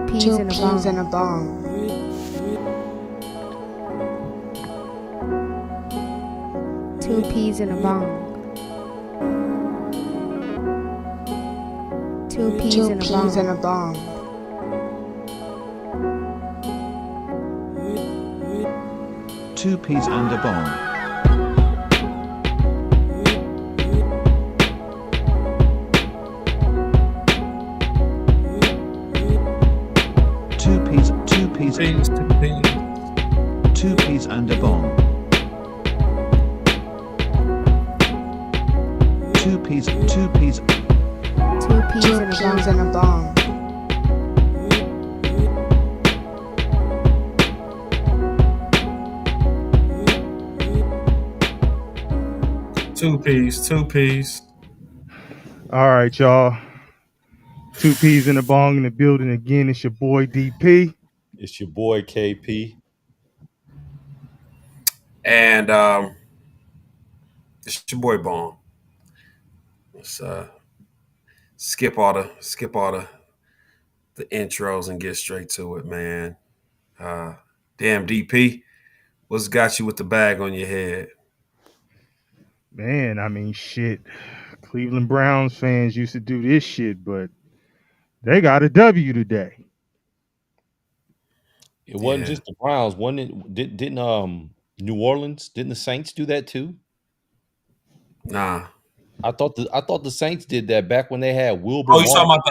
Two peas in a bong. Two peas in a bong. Two peas Two in a peas bong. in a bong. Two peas and a bong. Two peas and a bong. Two peas. Two peas Two in a peas bong. in a bong. Two peas. All right, y'all. Two peas in the bong in the building again. It's your boy DP. It's your boy KP. And it's your boy Bone. Let's skip all the intros and get straight to it, man. Damn DP, what's got you with the bag on your head? Man, I mean, shit. Cleveland Browns fans used to do this shit, but they got a W today. It wasn't Yeah. just the Browns. Wasn't it? Didn't New Orleans? Didn't the Saints do that too? Nah. I thought the Saints did that back when they had Wilbur. You talking about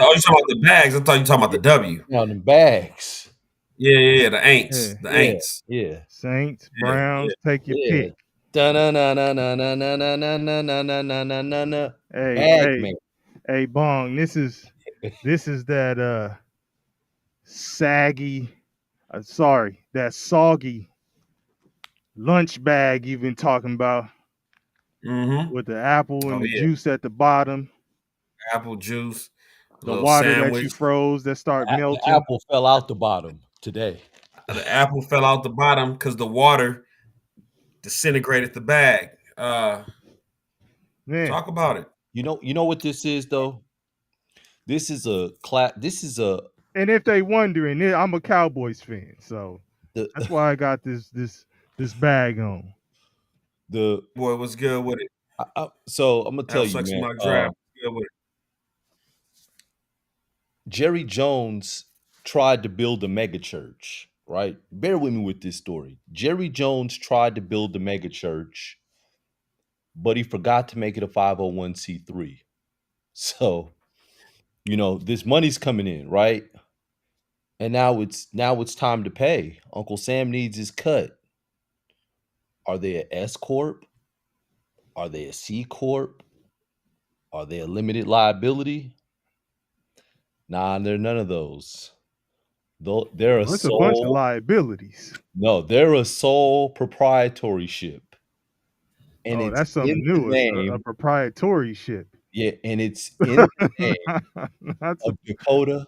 the bags? I thought you were talking about the W. On the bags. Yeah, the Aints. Yeah. The Aints. Yeah. Saints, Yeah, Browns, take your Yeah. pick. Da na na na na na na na na na na na na na na na. Hey, Bong. This is that saggy. That soggy lunch bag you've been talking about Mm-hmm. with the apple and the yeah. juice at the bottom, Apple juice. the water that you sandwich. froze that start melting. The apple fell out the bottom today. The apple fell out the bottom because the water disintegrated the bag. Man, Talk about it. You know what this is though? This is a and if they wondering, I'm a Cowboys fan, so that's why I got this bag on. The boy was good with it. So I'm gonna tell you, man. My draft. Good with it. Jerry Jones tried to build a mega church, right? Bear with me with this story. Jerry Jones tried to build a mega church, but he forgot to make it a 501c3. So, this money's coming in, right? And now it's time to pay. Uncle Sam needs his cut. Are they a S corp? Are they a C corp? Are they a limited liability? Nah, they're none of those. They're a bunch of liabilities. No, they're a sole proprietorship. And that's something new. It's a proprietorship. Yeah, and it's in the name of Dakota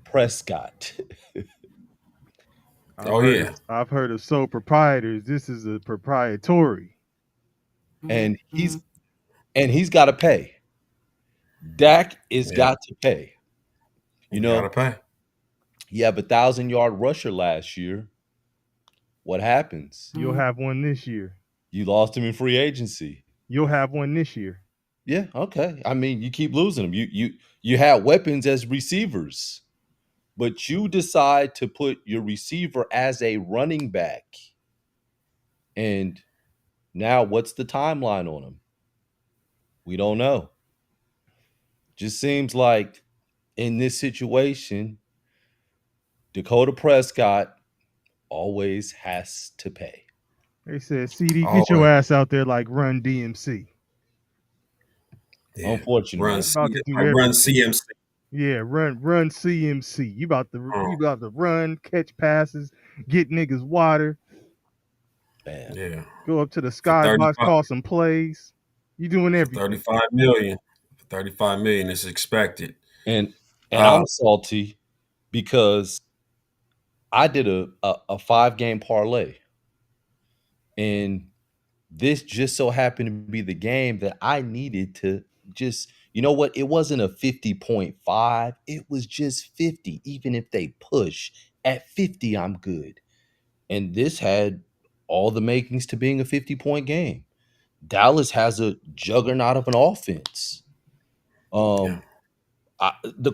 Prescott. I've heard of sole proprietors. This is a proprietary. And he's got to pay. Dak is got to pay. Gotta pay. You have 1,000-yard rusher last year. What happens? You'll have one this year. You lost him in free agency. You'll have one this year. Yeah, okay. I mean, you keep losing them. You had weapons as receivers, but you decide to put your receiver as a running back. And now what's the timeline on him? We don't know. Just seems like in this situation, Dakota Prescott always has to pay. They said, CD, get your ass out there like Run DMC. Yeah. Unfortunately, run CMC. Yeah, run CMC. You about to run, catch passes, get niggas water. Man. Yeah. Go up to the skybox, call some plays. You doing everything. 35 million. 35 million is expected. And I'm salty because I did a 5-game parlay. And this just so happened to be the game that I needed to just, You know what? It wasn't a 50.5. It was just 50. Even if they push at 50, I'm good. And this had all the makings to being a 50-point game. Dallas has a juggernaut of an offense. The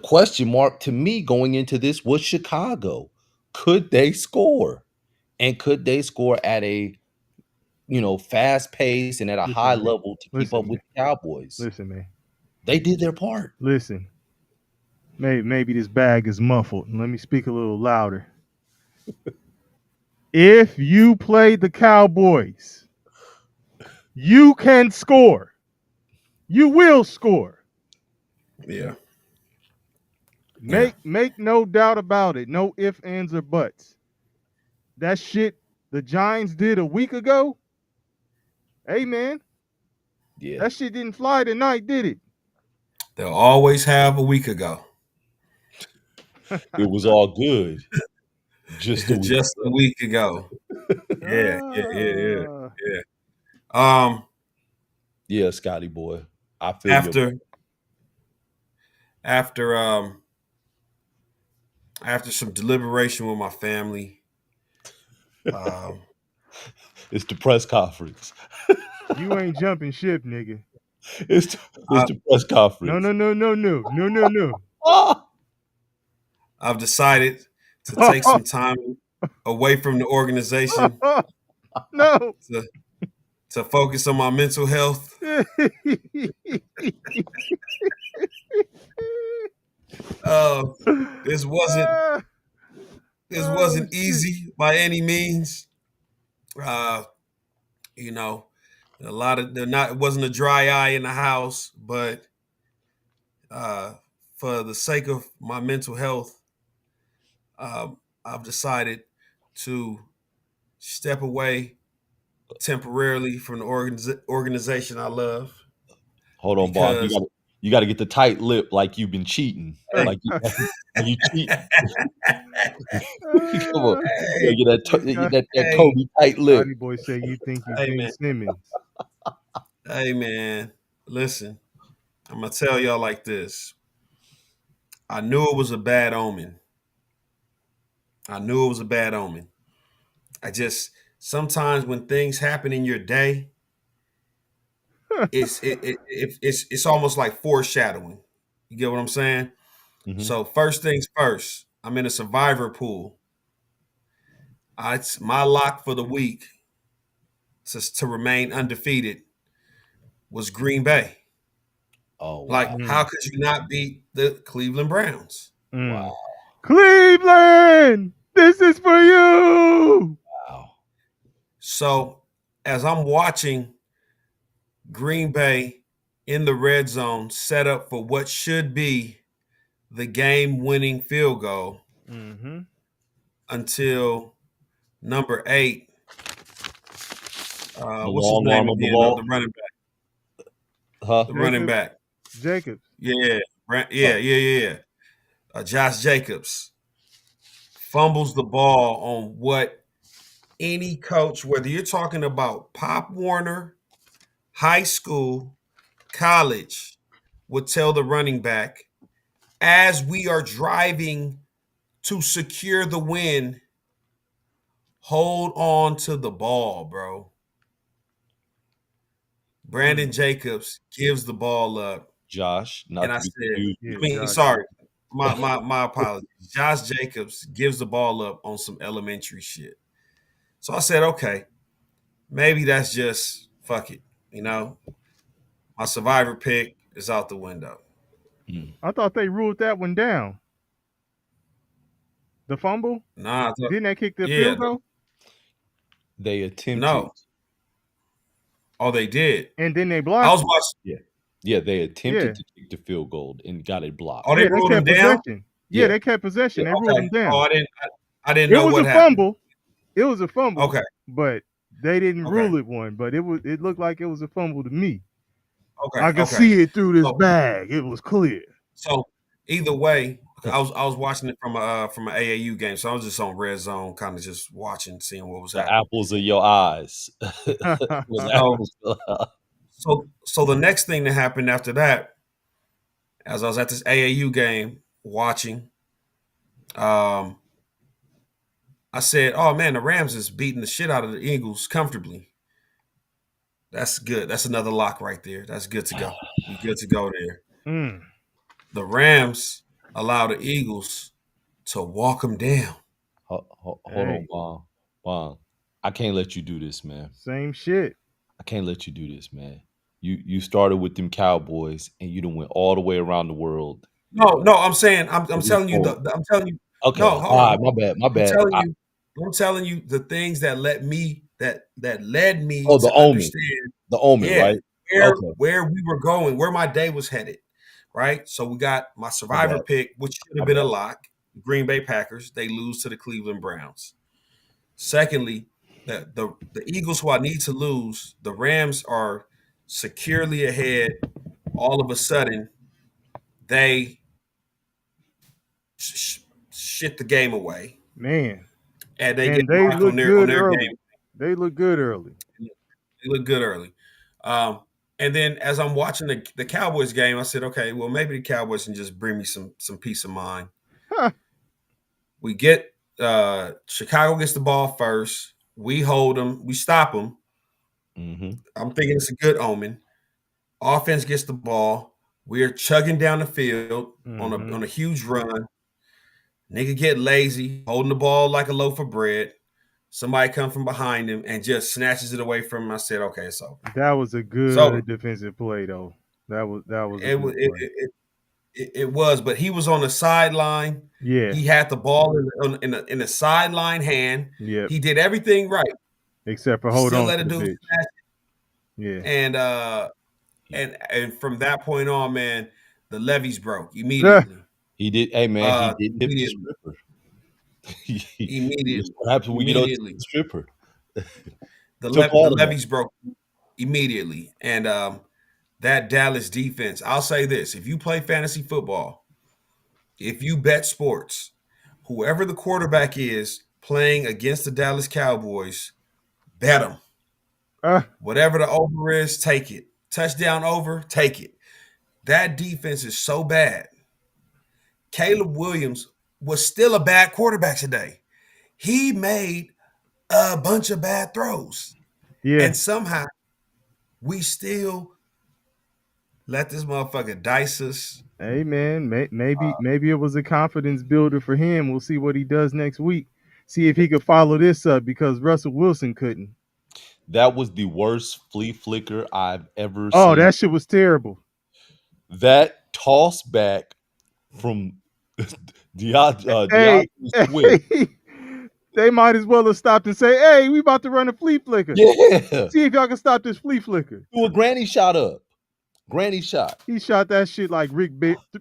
question mark to me going into this was Chicago. Could they score? And could they score at a fast pace and at a high level to keep up with the Cowboys? Listen, man. They did their part. Listen. Maybe this bag is muffled. Let me speak a little louder. If you play the Cowboys, you can score. You will score. Yeah. Make no doubt about it. No ifs, ands, or buts. That shit the Giants did a week ago. Hey, man. Yeah. That shit didn't fly tonight, did it? They'll always have a week ago. It was all good. Just a week ago. Yeah. Yeah, Scotty boy. I feel after some deliberation with my family. It's the press conference. You ain't jumping ship, nigga. It's the press conference. No. I've decided to take some time away from the organization. No. To focus on my mental health. This wasn't easy by any means. It wasn't a dry eye in the house, but for the sake of my mental health, I've decided to step away temporarily from the organization I love. Hold on, Bob. You got to get the tight lip like you've been cheating. Like you cheat. Come on. Get that Kobe tight lip. Scotty boy say you think you Ben Simmons. Hey, man. Listen, I'm going to tell y'all like this. I knew it was a bad omen. Sometimes when things happen in your day, it's almost like foreshadowing. You get what I'm saying? Mm-hmm. So first things first, I'm in a survivor pool. It's my lock for the week to remain undefeated was Green Bay. Oh, wow. How could you not beat the Cleveland Browns? Wow. Cleveland, this is for you. Wow. So as I'm watching Green Bay in the red zone set up for what should be the game-winning field goal until number 8. What's his name again? The running back. The running back. Jacobs. Yeah. Josh Jacobs fumbles the ball on what any coach, whether you're talking about Pop Warner, high school, college, would tell the running back as we are driving to secure the win, hold on to the ball, bro. Brandon Jacobs gives the ball up. Josh, not and I said, Josh. sorry, my apologies. Josh Jacobs gives the ball up on some elementary shit. So I said, okay, maybe that's just fuck it. My survivor pick is out the window. I thought they ruled that one down. The fumble? Nah. Didn't they kick the field goal? They attempted. No. Oh, they did. And then they blocked. I was watching. Yeah, they attempted to kick the field goal and got it blocked. Oh, they ruled him down? Yeah, they kept possession. They ruled him down. Oh, I didn't know what happened. It was a fumble. Okay. But they didn't rule it one. But it looked like it was a fumble to me. Okay. I could see it through this bag. It was clear. So either way, I was watching it from an AAU game, so I was just on red zone, kind of just watching, seeing what was happening. The apples of your eyes. So the next thing that happened after that as I was at this AAU game watching, I said, "Oh man, the Rams is beating the shit out of the Eagles comfortably." That's good. That's another lock right there. That's good to go. We good to go there. Mm. The Rams allow the Eagles to walk them down. Hold Hey. on, Bong. I can't let you do this, man. Same shit. I can't let you do this, man. You started with them Cowboys and you done went all the way around the world. No, I'm saying I'm telling you I'm telling you. Okay, No, hold all right, on. my bad. I'm telling you the things that led me the to omen, understand right? Okay. where we were going, where my day was headed. Right. So we got my survivor bad. pick, which should My have been a bad. lock. Green Bay Packers. They lose to the Cleveland Browns. Secondly, the Eagles, who I need to lose, the Rams are securely ahead. All of a sudden, they shit the game away, Man. and they And get they blocked look on their good early. game. They look good early. They look good early. And then as I'm watching the Cowboys game, I said, okay, well, maybe the Cowboys can just bring me some peace of mind. Huh. We get Chicago gets the ball first. We hold them. We stop them. Mm-hmm. I'm thinking it's a good omen. Offense gets the ball. We're chugging down the field on a huge run. Nigga get lazy, holding the ball like a loaf of bread. Somebody comes from behind him and just snatches it away from him. I said, okay, it's over. That was a good defensive play, though. That was a good play. It was, but he was on the sideline. Yeah. He had the ball in the sideline hand. Yep. He did everything right. Except for hold Still on let to it the do bitch. Yeah. And from that point on, man, the levees broke immediately. He did. Hey, man, he did hit the stripper. Immediately. What happens when we get on the stripper? The levees broke immediately. And that Dallas defense, I'll say this. If you play fantasy football, if you bet sports, whoever the quarterback is playing against the Dallas Cowboys, bet them. Whatever the over is, take it. Touchdown over, take it. That defense is so bad. Caleb Williams was still a bad quarterback today. He made a bunch of bad throws. Yeah. And somehow we still let this motherfucker dice us. Hey, man, maybe it was a confidence builder for him. We'll see what he does next week. See if he could follow this up because Russell Wilson couldn't. That was the worst flea flicker I've ever seen. Oh, that shit was terrible. That toss back from DeAndre Swift. They might as well have stopped and say, hey, we about to run a flea flicker. Yeah. See if y'all can stop this flea flicker. Do a granny shot up. Granny shot. He shot that shit like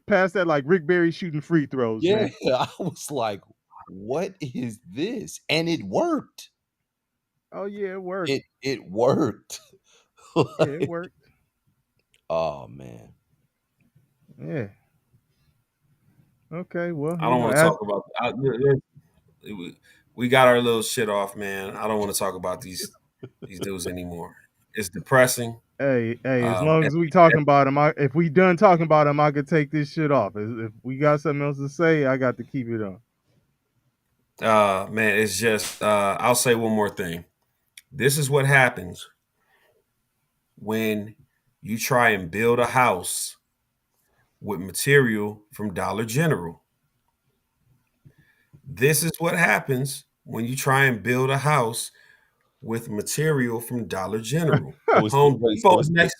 past that like Rick Barry shooting free throws. Yeah, man. I was like, what is this? And it worked. Oh, yeah, it worked. It worked. Yeah, it worked. Oh, man. Yeah. Okay, well. I don't want to talk about we got our little shit off, man. I don't want to talk about these dudes anymore. It's depressing. Hey, as long as we talking about them, if we done talking about them, I could take this shit off. If we got something else to say, I got to keep it on. Man, it's just I'll say one more thing. This is what happens when you try and build a house with material from Dollar General. This is what happens when you try and build a house with material from Dollar General. Home Depot's next.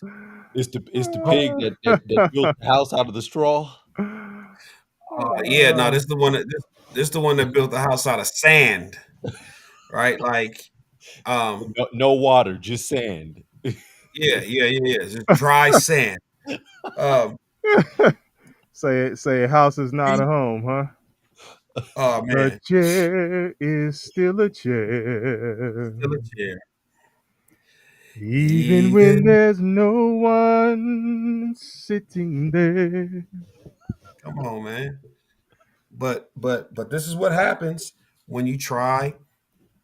It's the pig that built the house out of the straw. Yeah, no, this is the one that this the one that built the house out of sand, right? Like, no water, just sand. Yeah, just dry sand. Say a house is not a home, huh? Oh man, a chair is still a chair. Still a chair. Even when there's no one sitting there. Come on, man. But this is what happens when you try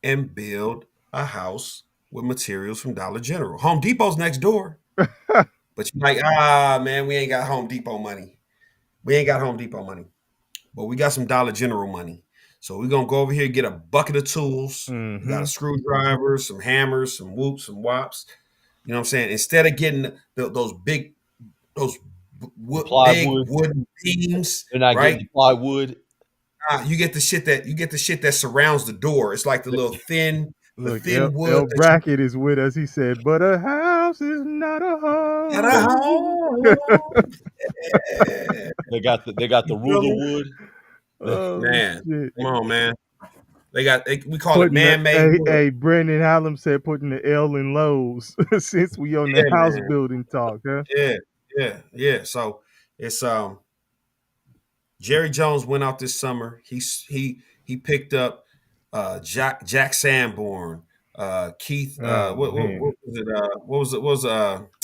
and build a house with materials from Dollar General. Home Depot's next door. But you're like, man, we ain't got Home Depot money. We ain't got Home Depot money, but we got some Dollar General money. So we're gonna go over here and get a bucket of tools. We got a screwdriver, some hammers, some whoops, some wops. You know what I'm saying? Instead of getting those big Plywood. wooden beams, They're not right? getting plywood. You get the shit that surrounds the door. It's like the little thin, Look, thin wood. El that Brackett is with us. He said, "But a house is not a home." you- At a home. Yeah. They got the ruler wood. Oh, Man, shit. come on, man. We call it man-made wood. Hey, Brandon Hallam said putting the L in Lowe's since we on the Yeah, house man. building talk, huh? Yeah. So it's Jerry Jones went out this summer. He picked up Jack Sanborn, Keith. Oh, What man. was it? What was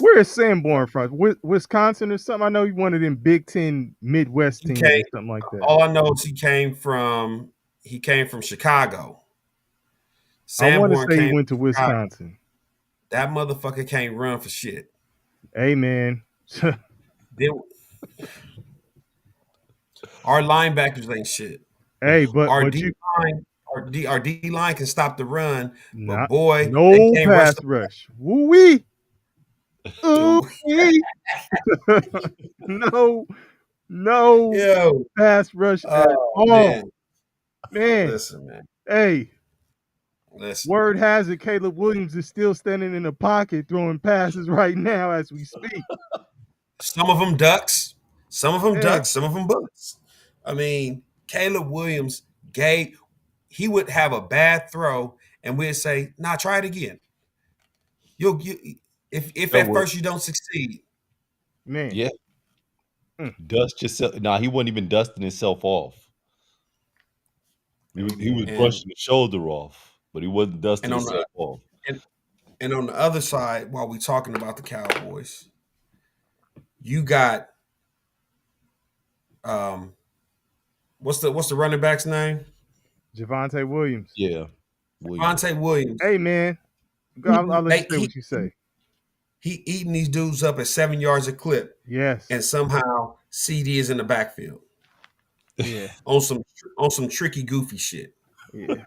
Where is Sanborn from? Wisconsin or something? I know he one of them Big Ten Midwest teams or something like that. all I know is he came from Chicago. I want to Sanborn say came he went to from Chicago. Wisconsin. That motherfucker can't run for shit. Hey, man. Our linebackers ain't shit. Hey, but Our you D line can stop the run, but not, boy, no they can't pass rush. Woo wee. Ooh wee. No Yo, pass rush at all. man. Man. Listen, man. Hey, Listen. word has it Caleb Williams is still standing in the pocket throwing passes right now as we speak. Some of them ducks, some of them Yeah. ducks, some of them butts. I mean, Caleb Williams he would have a bad throw, and we'd say, "Nah, try it again." If at first you don't succeed, Man. Yeah. Dust yourself. Nah, he wasn't even dusting himself off. He was brushing the shoulder off, but he wasn't dusting himself off. And on the other side, while we're talking about the Cowboys, you got what's the running back's name? Javonte Williams. Yeah. Javonte Williams. Hey, man. I'll let you say what you say. He eating these dudes up at 7 yards a clip. Yes. And somehow CD is in the backfield. Yeah. on some tricky, goofy shit. Yeah.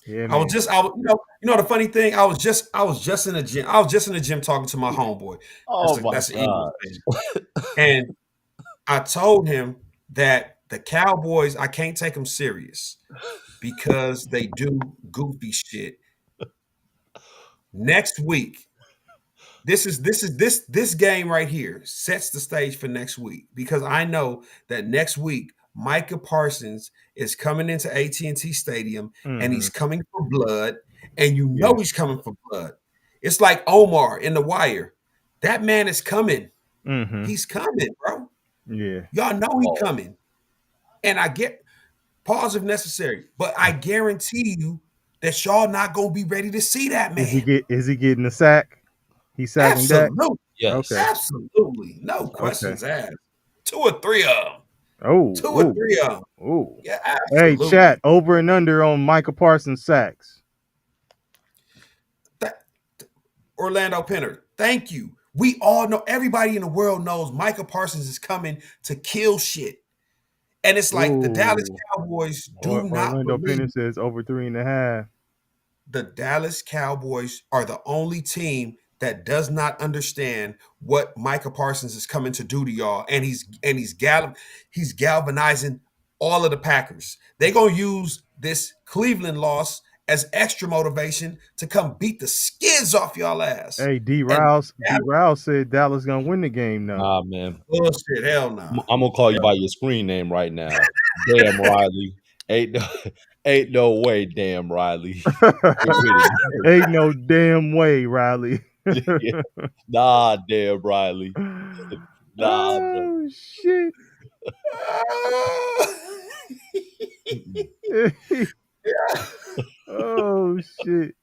Yeah, I was the funny thing, I was just in the gym. I was just in the gym talking to my homeboy. That's the Eagles fan. And I told him that the Cowboys, I can't take them serious because they do goofy shit. Next week, this game right here sets the stage for next week because I know that next week Micah Parsons is coming into AT&T Stadium and he's coming for blood, and you know he's coming for blood. It's like Omar in The Wire. That man is coming. He's coming, bro. Yeah. Y'all know he's coming. And I get pause if necessary, but I guarantee you that y'all not gonna be ready to see that man. Is he getting a sack? He's sacking Dak? Absolutely. Yes. Okay. Absolutely. No questions asked. 2 or 3 of them. Oh. 2 or 3 of them. Oh. Yeah, absolutely. Hey, chat, over and under on Micah Parsons sacks. Orlando Penner, thank you. We all know, everybody in the world knows Micah Parsons is coming to kill shit. And it's like the Dallas Cowboys do not Orlando believe. Penner says over 3.5. The Dallas Cowboys are the only team that does not understand what Micah Parsons is coming to do to y'all, and he's galvanizing all of the Packers. They're gonna use this Cleveland loss as extra motivation to come beat the skids off y'all ass. Hey, D. Rouse said Dallas gonna win the game now. Nah, man. Bullshit, hell no. I'm gonna call you by your screen name right now. Damn, Riley. Ain't no way, damn Riley. Ain't no damn way, Riley. Yeah. Nah, damn Riley. Nah, oh shit. Oh shit.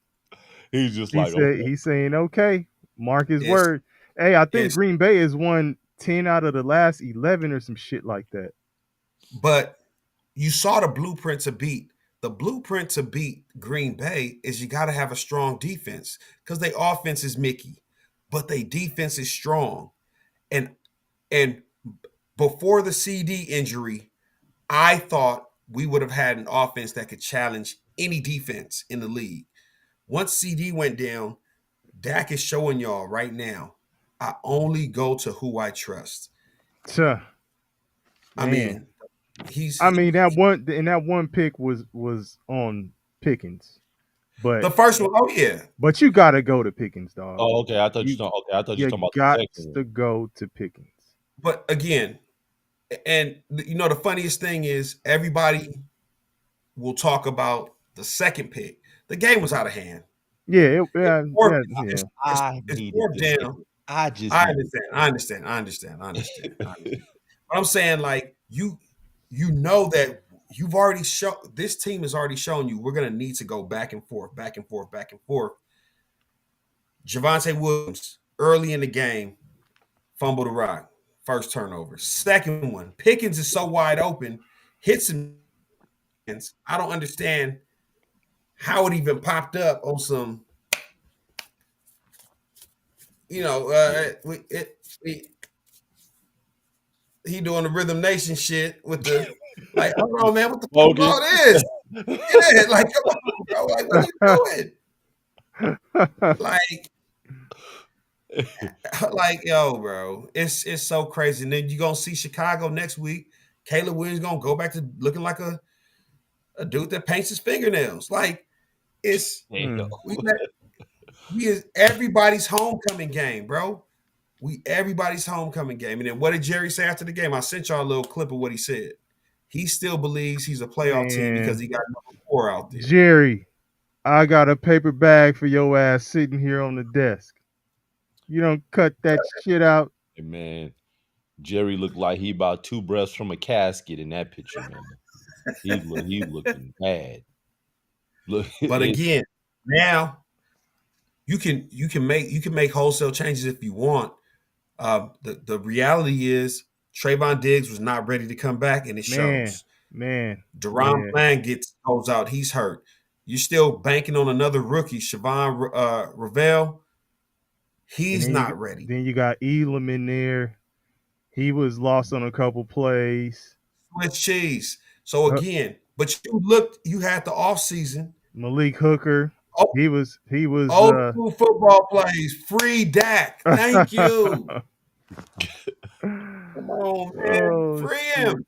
He's just like he's saying okay. Mark his word. Hey, I think Green Bay has won 10 out of the last 11 or some shit like that. But you saw the blueprint to beat. The blueprint to beat Green Bay is you got to have a strong defense because their offense is Mickey, but their defense is strong. And And before the CD injury, I thought we would have had an offense that could challenge any defense in the league. Once CD went down, Dak is showing y'all right now, I only go to who I trust. Tuh, I man. mean, he's I mean that one pick was on Pickens, the but first one. Oh yeah, you gotta go to Pickens, dog. Oh, okay. I thought you You talking. Okay, I thought you you talking about got the second to one. go to Pickens. but again, and you know the funniest thing is everybody will talk about the second pick. The game was out of hand. Yeah, It's fourth, yeah. it's, I it's needed fourth the second. down. I just I needed. understand. I understand. But I'm saying, like, you know that you've already shown this team has already shown you we're gonna need to go back and forth, back and forth, back and forth. Javonte Williams early in the game, fumble the rock, first turnover. Second one, Pickens is so wide open, hits him. I don't understand how it even popped up on some, you know, he doing the Rhythm Nation shit with the like, hold on, man, what the fuck Focus. all this? Yeah, like, come on, bro. Like, what are you doing? Like, yo, bro, it's so crazy. And then you're gonna see Chicago next week. Caleb Williams gonna go back to looking like a dude that paints his fingernails. Like, it's Damn. we is everybody's homecoming game, bro. Everybody's homecoming game. And then what did Jerry say after the game? I sent y'all a little clip of what he said. He still believes he's a playoff team because he got number 4 out there. Jerry, I got a paper bag for your ass sitting here on the desk. You don't cut that shit out. Hey, man, Jerry looked like he about 2 breaths from a casket in that picture, man. He looking bad. Look, But again, now you can make wholesale changes if you want. The reality is Trayvon Diggs was not ready to come back, and it shows. Man. Deron yeah. Bland goes out. He's hurt. You're still banking on another rookie, Siobhan Ravel. He's not ready. Then you got Elam in there. He was lost on a couple plays. Swiss cheese. So again, but you had the offseason. Malik Hooker. Oh, he was old school football plays. Free Dak. Thank you. Come on, man. Oh, Free him.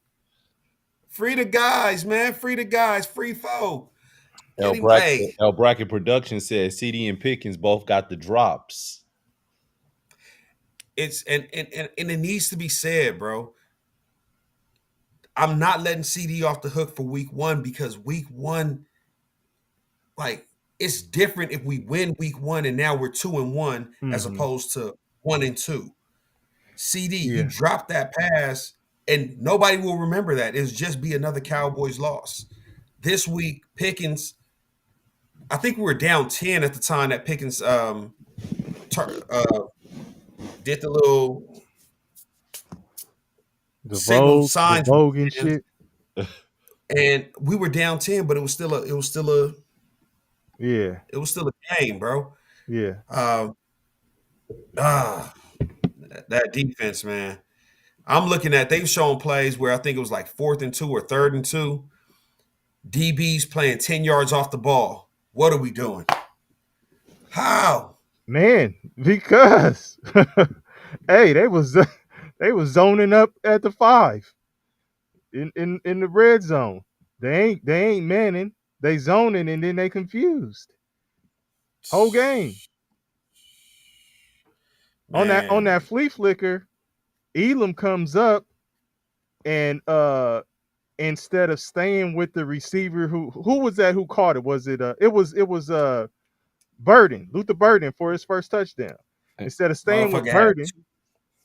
Free the guys, man. Free the guys. Free folk. Anyway, El Bracket Production says CD and Pickens both got the drops. It's and it needs to be said, bro. I'm not letting CD off the hook for week 1 because week 1, like, it's different if we win week 1 and now we're 2-1 as opposed to 1-2. CD, you dropped that pass and nobody will remember that. It'll just be another Cowboys loss. This week, Pickens, I think we were down 10 at the time that Pickens did the little signal signs and shit. And we were down 10, but it was still a game, bro. Yeah. That defense, man. I'm looking at, they've shown plays where I think it was like 4th and 2 or 3rd and 2. DBs playing 10 yards off the ball. What are we doing? How? Man, because hey, they was zoning up at the 5 in the red zone. They ain't manning. They zoning and then they confused. Whole game. Man. On that flea flicker, Elam comes up and instead of staying with the receiver who was that who caught it? Was it Burden, Luther Burden for his first touchdown. Instead of staying with Burden,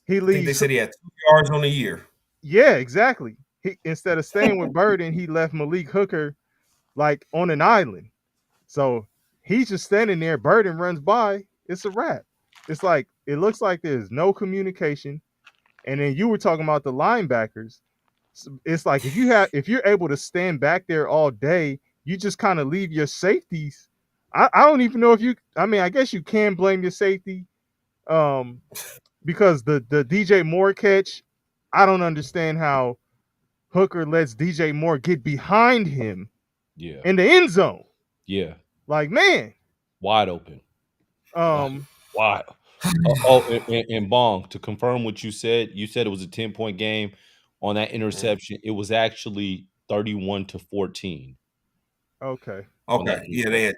he leaves. I think they said he had 2 yards on the year. Yeah, exactly. Instead of staying with Burden, he left Malik Hooker like on an island. So he's just standing there. Burden runs by. It's a wrap. It's like it looks like there's no communication. And then you were talking about the linebackers. It's like if you're able to stand back there all day, you just kind of leave your safeties. I don't even know if you. I mean, I guess you can blame your safety, because the DJ Moore catch I don't understand how Hooker lets DJ Moore get behind him Yeah. in the end zone. Yeah. Like, man. Wide open. Um, Wide. And Bong, to confirm what you said it was a 10-point game. On that interception, it was actually 31-14. okay. Okay. Yeah, they had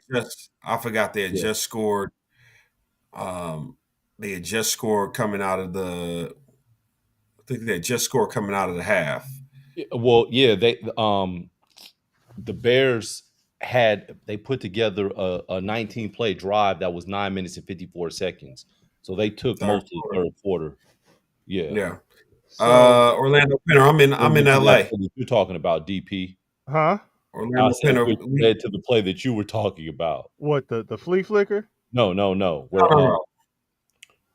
I forgot they had Yeah. just scored. They had just scored coming out of the I think they had just scored coming out of the half. Well, yeah, the Bears they put together a 19-play drive that was 9 minutes and 54 seconds. So they took Third most of the quarter. third quarter. Yeah. Yeah. So, Orlando Pinner. I'm in LA. That's what you're talking about, DP. huh? I Orlando said Pinner. which led to the play that you were talking about. What, the flea flicker? No. No.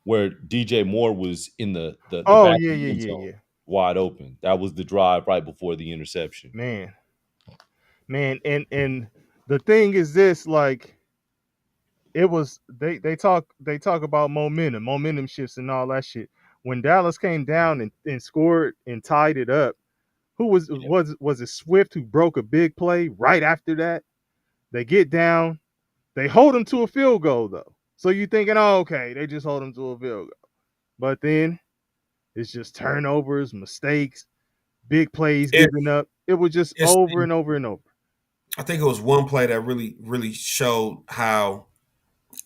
Where DJ Moore was in the Oh, back yeah, of the end zone, yeah. wide open. That was the drive right before the interception. Man, and the thing is this, like, it was they talk about momentum shifts and all that shit. When Dallas came down and scored and tied it up, who was it Swift who broke a big play right after that? They get down, they hold them to a field goal though. So you thinking, oh, okay, they just hold them to a field goal. But then it's just turnovers, mistakes, big plays giving up. It was just over and over and over. I think it was one play that really, really showed how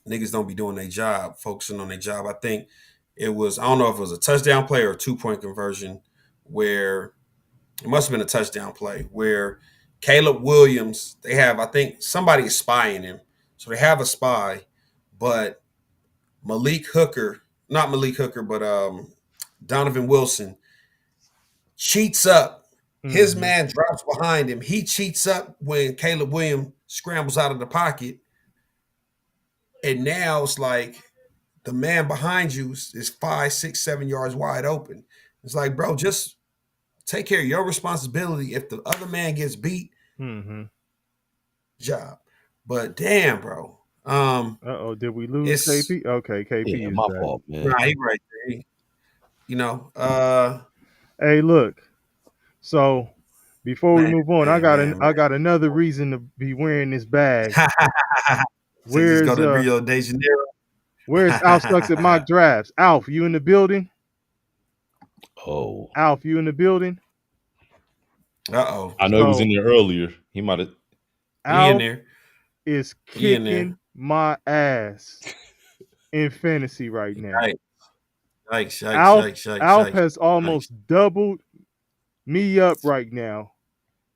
niggas don't be doing their job, focusing on their job. I think it was, I don't know if it was a touchdown play or a 2-point conversion where it must have been a touchdown play where Caleb Williams, they have, I think somebody is spying him. So they have a spy, but not Malik Hooker, but Donovan Wilson cheats up. His man drops behind him. He cheats up when Caleb Williams scrambles out of the pocket. And now it's like the man behind you is 5, 6, 7 yards wide open. It's like, bro, just take care of your responsibility. If the other man gets beat, job. But damn, bro. Did we lose KP? Okay, KP is my back. fault, man. Nah, he right there. Hey, look. So before we move on, I got another reason to be wearing this bag. Where's go to Rio de Janeiro? Where's Alf Sucks at Mock Drafts? Alf, you in the building? Oh. Alf, you in the building? Uh-oh. I know he was in there earlier. He might have. Alf in there. Is kicking my ass in fantasy right now. Alf has almost doubled me up right now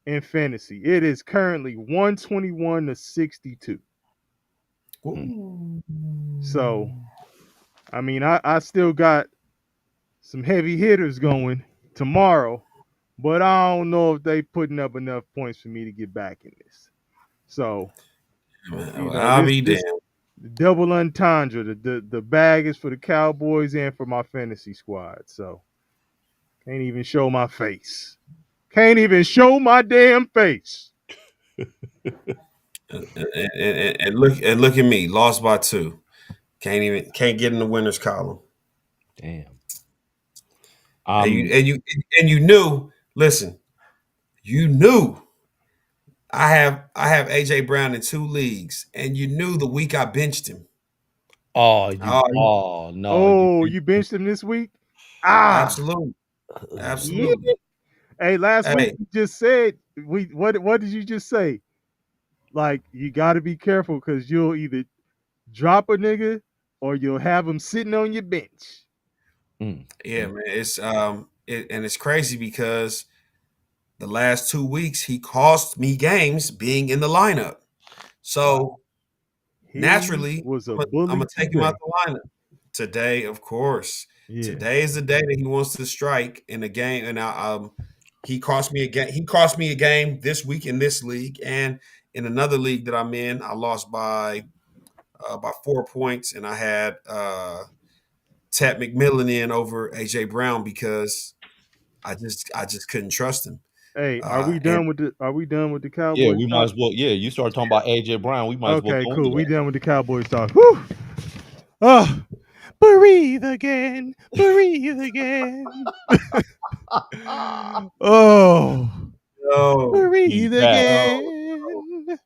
in fantasy. It is currently 121-62. So, I mean, I still got some heavy hitters going tomorrow, but I don't know if they putting up enough points for me to get back in this. So, I'll be damned. Double entendre. The bag is for the Cowboys and for my fantasy squad. So, can't even show my face. Can't even show my damn face. and look at me, lost by 2. Can't get in the winners column. Damn. And you knew. Listen, you knew. I have AJ Brown in 2 leagues, and you knew the week I benched him. No! Oh, you benched him this week? Absolutely. Hey, last week you just said what did you just say? Like, you got to be careful because you'll either drop a nigga or you'll have him sitting on your bench. Yeah, man. It's it's crazy because the last 2 weeks he cost me games being in the lineup. So naturally, I'm gonna take him out the lineup today. Of course, today is the day that he wants to strike in the game, and he cost me a game. He cost me a game this week in this league, and in another league that I'm in, I lost by 4 points, and I had Ted McMillan in over AJ Brown because I just couldn't trust him. Hey, are we done with the Cowboys? Yeah, we might as well. Yeah, you started talking about AJ Brown. We might as well. Okay, cool. We done with the Cowboys talk. Whew. breathe again, breathe again. Oh, Yo, breathe back. again.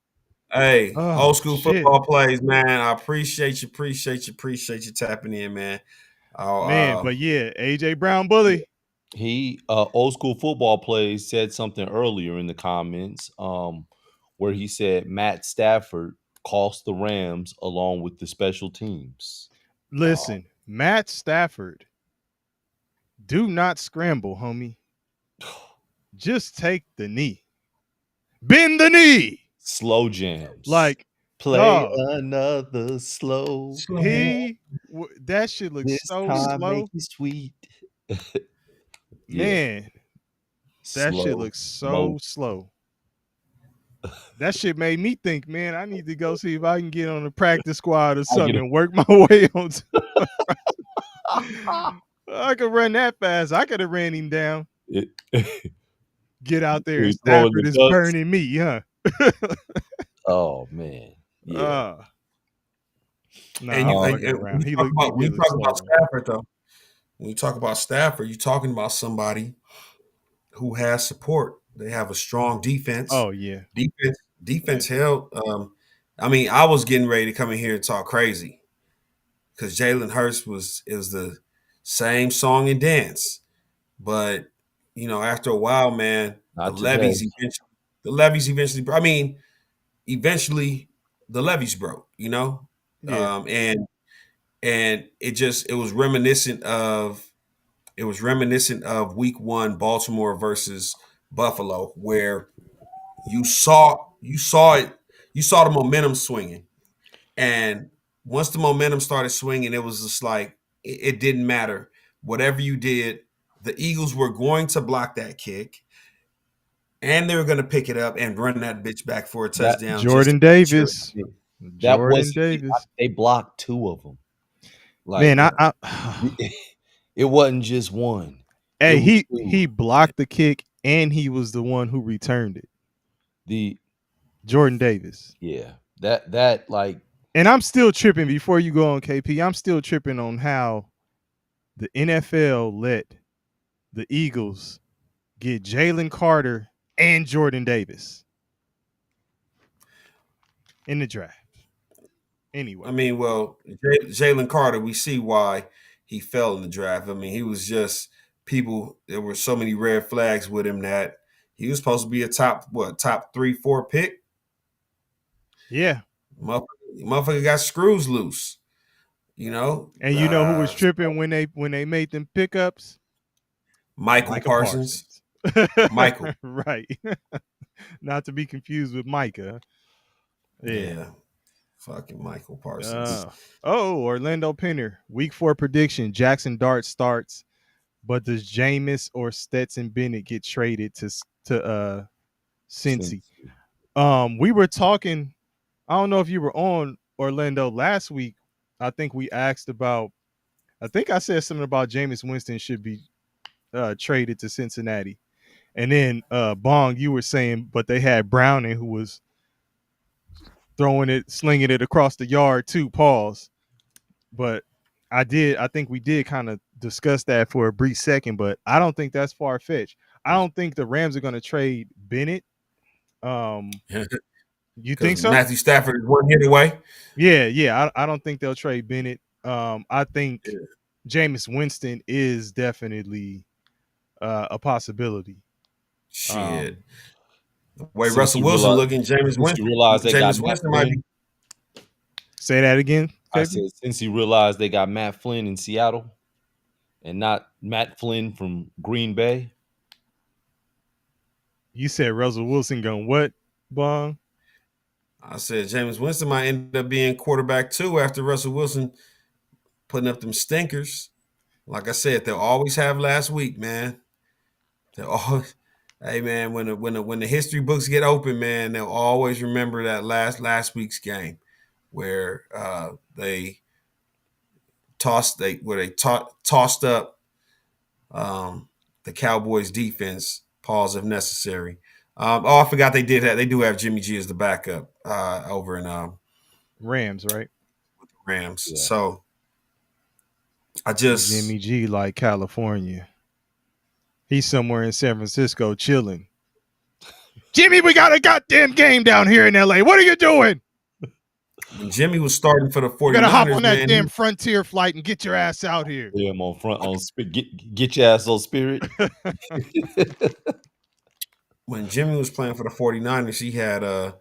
hey, Oh old school shit, football plays, man. I appreciate you tapping in, man. man. I'll, But yeah, AJ Brown bully. He old school football plays said something earlier in the comments where he said Matt Stafford cost the Rams along with the special teams. Listen, Matt Stafford, do not scramble, homie. Just take the knee. Bend the knee. Slow jams. Like, play dog, another slow. that shit looks This so time make slow. it sweet. Yeah, Man, that shit slow looks so mo. slow. That shit made me think, man, I need to go see if I can get on the practice squad or something and work my way on. I could run that fast. I could have ran him down. Get out there and He's throwing Stafford the is ducks. burning me, huh? Oh man, yeah. Nah, and I'm you fucking and around. when you talk about He looks slow, though. Stafford though, when you talk about Stafford, you're talking about somebody who has support. They have a strong defense. Oh yeah, Defense held. I mean, I was getting ready to come in here and talk crazy because Jalen Hurts is the same song and dance, but you know, after a while, man, Not today. I mean, eventually the levees broke. You know, yeah. And it was reminiscent of week 1 Baltimore versus Buffalo, where you saw the momentum swinging, and once the momentum started swinging, it was just like it didn't matter whatever you did. The Eagles were going to block that kick, and they were going to pick it up and run that bitch back for a That touchdown. Jordan Davis. that Jordan was Davis. they blocked 2 of them. Like, Man, it wasn't just one. hey, It was he 2. blocked the kick and he was the one who returned it. The Jordan Davis. yeah, that like And I'm still tripping before you go on, KP. I'm still tripping on how the NFL let the Eagles get Jalen Carter and Jordan Davis in the draft. Anyway, I mean, well, Jalen Carter, we see why he fell in the draft. I mean, he was just there were so many red flags with him that he was supposed to be a top 3, 4 pick. yeah. Motherfucker got screws loose, you know. And you know who was tripping when they made them pickups? Michael Parsons. Michael. Right. Not to be confused with Micah. Yeah. Fucking Michael Parsons. Orlando Penner. Week 4 prediction. Jackson Dart starts, but does Jameis or Stetson Bennett get traded to Cincy? We were talking, I don't know if you were on Orlando last week. I think we asked about, I think I said something about Jameis Winston should be traded to Cincinnati. And then Bong, you were saying, but they had Browning who was slinging it across the yard too, pause. But I think we did kind of discuss that for a brief second, but I don't think that's far-fetched. I don't think the Rams are going to trade Bennett. You think so? Matthew Stafford is 1 hit away. Yeah. I don't think they'll trade Bennett. I think Jameis Winston is definitely a possibility. Shit. The way Russell Wilson looking, Jameis Winston might be. Say that again. I said since he realized they got Matt Flynn in Seattle and not Matt Flynn from Green Bay. You said Russell Wilson going what, Bong? I said Jameis Winston might end up being quarterback 2 after Russell Wilson putting up them stinkers. Like I said, they'll always have last week, man. They'll always, hey man, when the history books get open, man, they'll always remember that last week's game where they tossed up the Cowboys defense. Pause if necessary. I forgot they did that. They do have Jimmy G as the backup over in Rams, right? Rams. Yeah. So I just Jimmy G like California. He's somewhere in San Francisco chilling. Jimmy, we got a goddamn game down here in LA. What are you doing? when Jimmy was starting for the 49ers, You better hop on that man, damn Frontier flight and get your ass out here. Yeah, I'm on front on get your ass on Spirit. when Jimmy was playing for the 49ers, he had a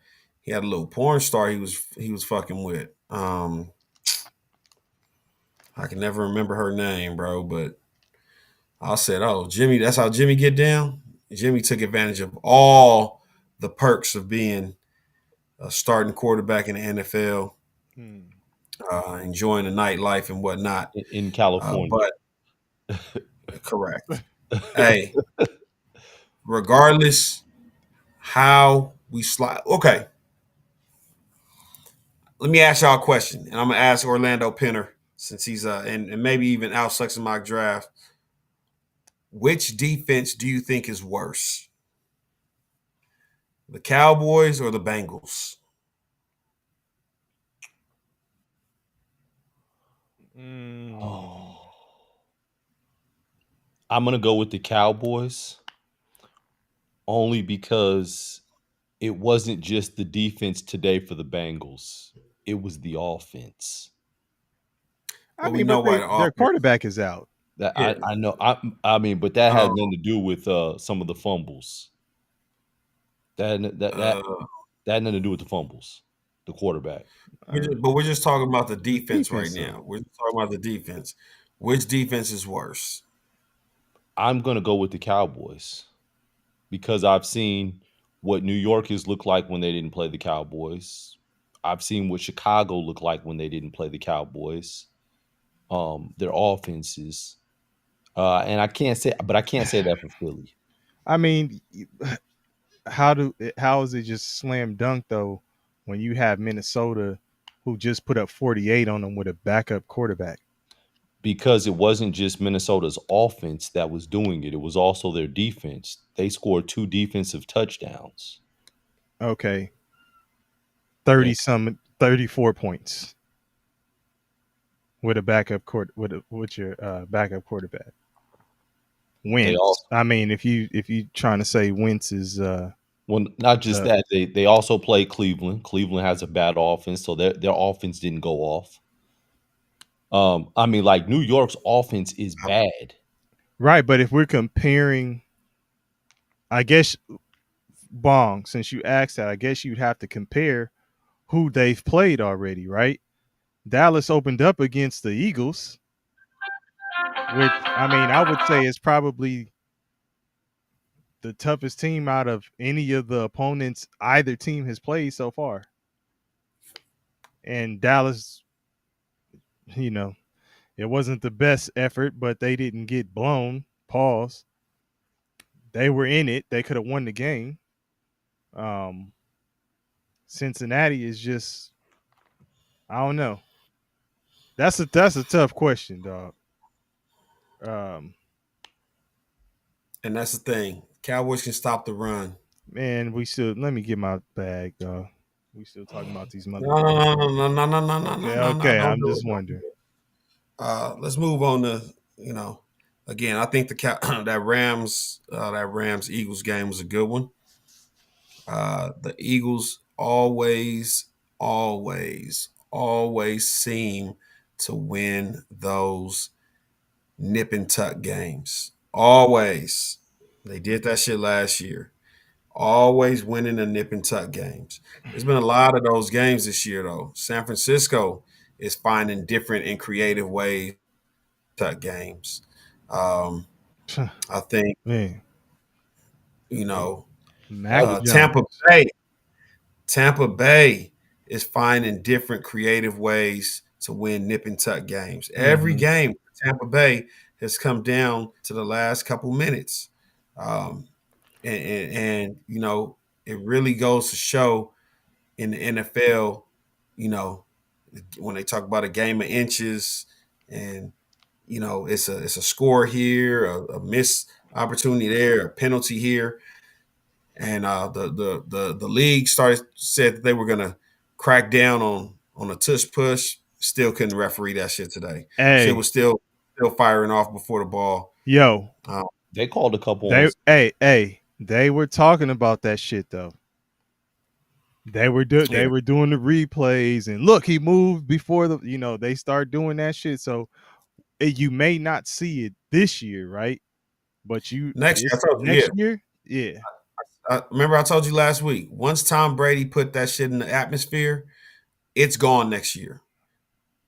little porn star he was fucking with. I can never remember her name, bro, but I said, "Oh, Jimmy, that's how Jimmy get down." Jimmy took advantage of all the perks of being a starting quarterback in the NFL, enjoying the nightlife and whatnot. In California. But correct. Hey, regardless how we slide. Okay. Let me ask y'all a question, and I'm gonna ask Orlando Penner since he's and maybe even Al Sucks in mock draft. Which defense do you think is worse? The Cowboys or the Bengals? Oh. I'm gonna go with the Cowboys only because it wasn't just the defense today for the Bengals. It was the offense. I we mean, know but why the their offense- quarterback is out. That Yeah. I know. I mean, but that had Oh. nothing to do with some of the fumbles. That had nothing to do with the fumbles. The quarterback. But we're just talking about the defense right defense, now. We're just talking about the defense. Which defense is worse? I'm gonna go with the Cowboys because I've seen what New York has looked like when they didn't play the Cowboys. I've seen what Chicago looked like when they didn't play the Cowboys. Their offenses, and I can't say that for Philly. I mean, how is it just slam dunk though when you have Minnesota who just put up 48 on them with a backup quarterback? Because it wasn't just Minnesota's offense that was doing it. It was also their defense. They scored 2 defensive touchdowns. Okay. 34 points with a backup with your backup quarterback. Wentz. I mean, if you trying to say Wentz is well, not just that. They also play Cleveland. Cleveland has a bad offense, so their offense didn't go off. I mean, like New York's offense is bad. Right, but if we're comparing, I guess, Bong, since you asked that, I guess you'd have to compare who they've played already, right? Dallas opened up against the Eagles, which, I mean, I would say is probably the toughest team out of any of the opponents either team has played so far. And Dallas, you know, it wasn't the best effort, but they didn't get blown. Pause. They were in it. They could have won the game. Cincinnati is just, I don't know. That's a tough question, dog. And that's the thing. Cowboys can stop the run. Man, let me get my bag, dog. We still talking about these No. Okay, I'm just wondering. Let's move on to, again, I think that Rams Eagles game was a good one. The Eagles always seem to win those nip and tuck games. Always. They did that shit last year. Always winning the nip and tuck games. There's been a lot of those games this year, though. San Francisco is finding different and creative ways to tuck games. I think, Man. Tampa Bay is finding different creative ways to win nip and tuck games. Every game, Tampa Bay has come down to the last couple minutes. And it really goes to show in the NFL, when they talk about a game of inches and, it's a score here, a missed opportunity there, a penalty here. And the league said that they were going to crack down on a tush push. Still couldn't referee that shit today. Hey. Shit was still still firing off before the ball. Yo, They called a couple they on. they were talking about that shit though. They were doing the replays, and look, he moved before they start doing that shit. So you may not see it this year, right? But Next year, I told you, next year, yeah. Remember I told you last week, once Tom Brady put that shit in the atmosphere, it's gone next year.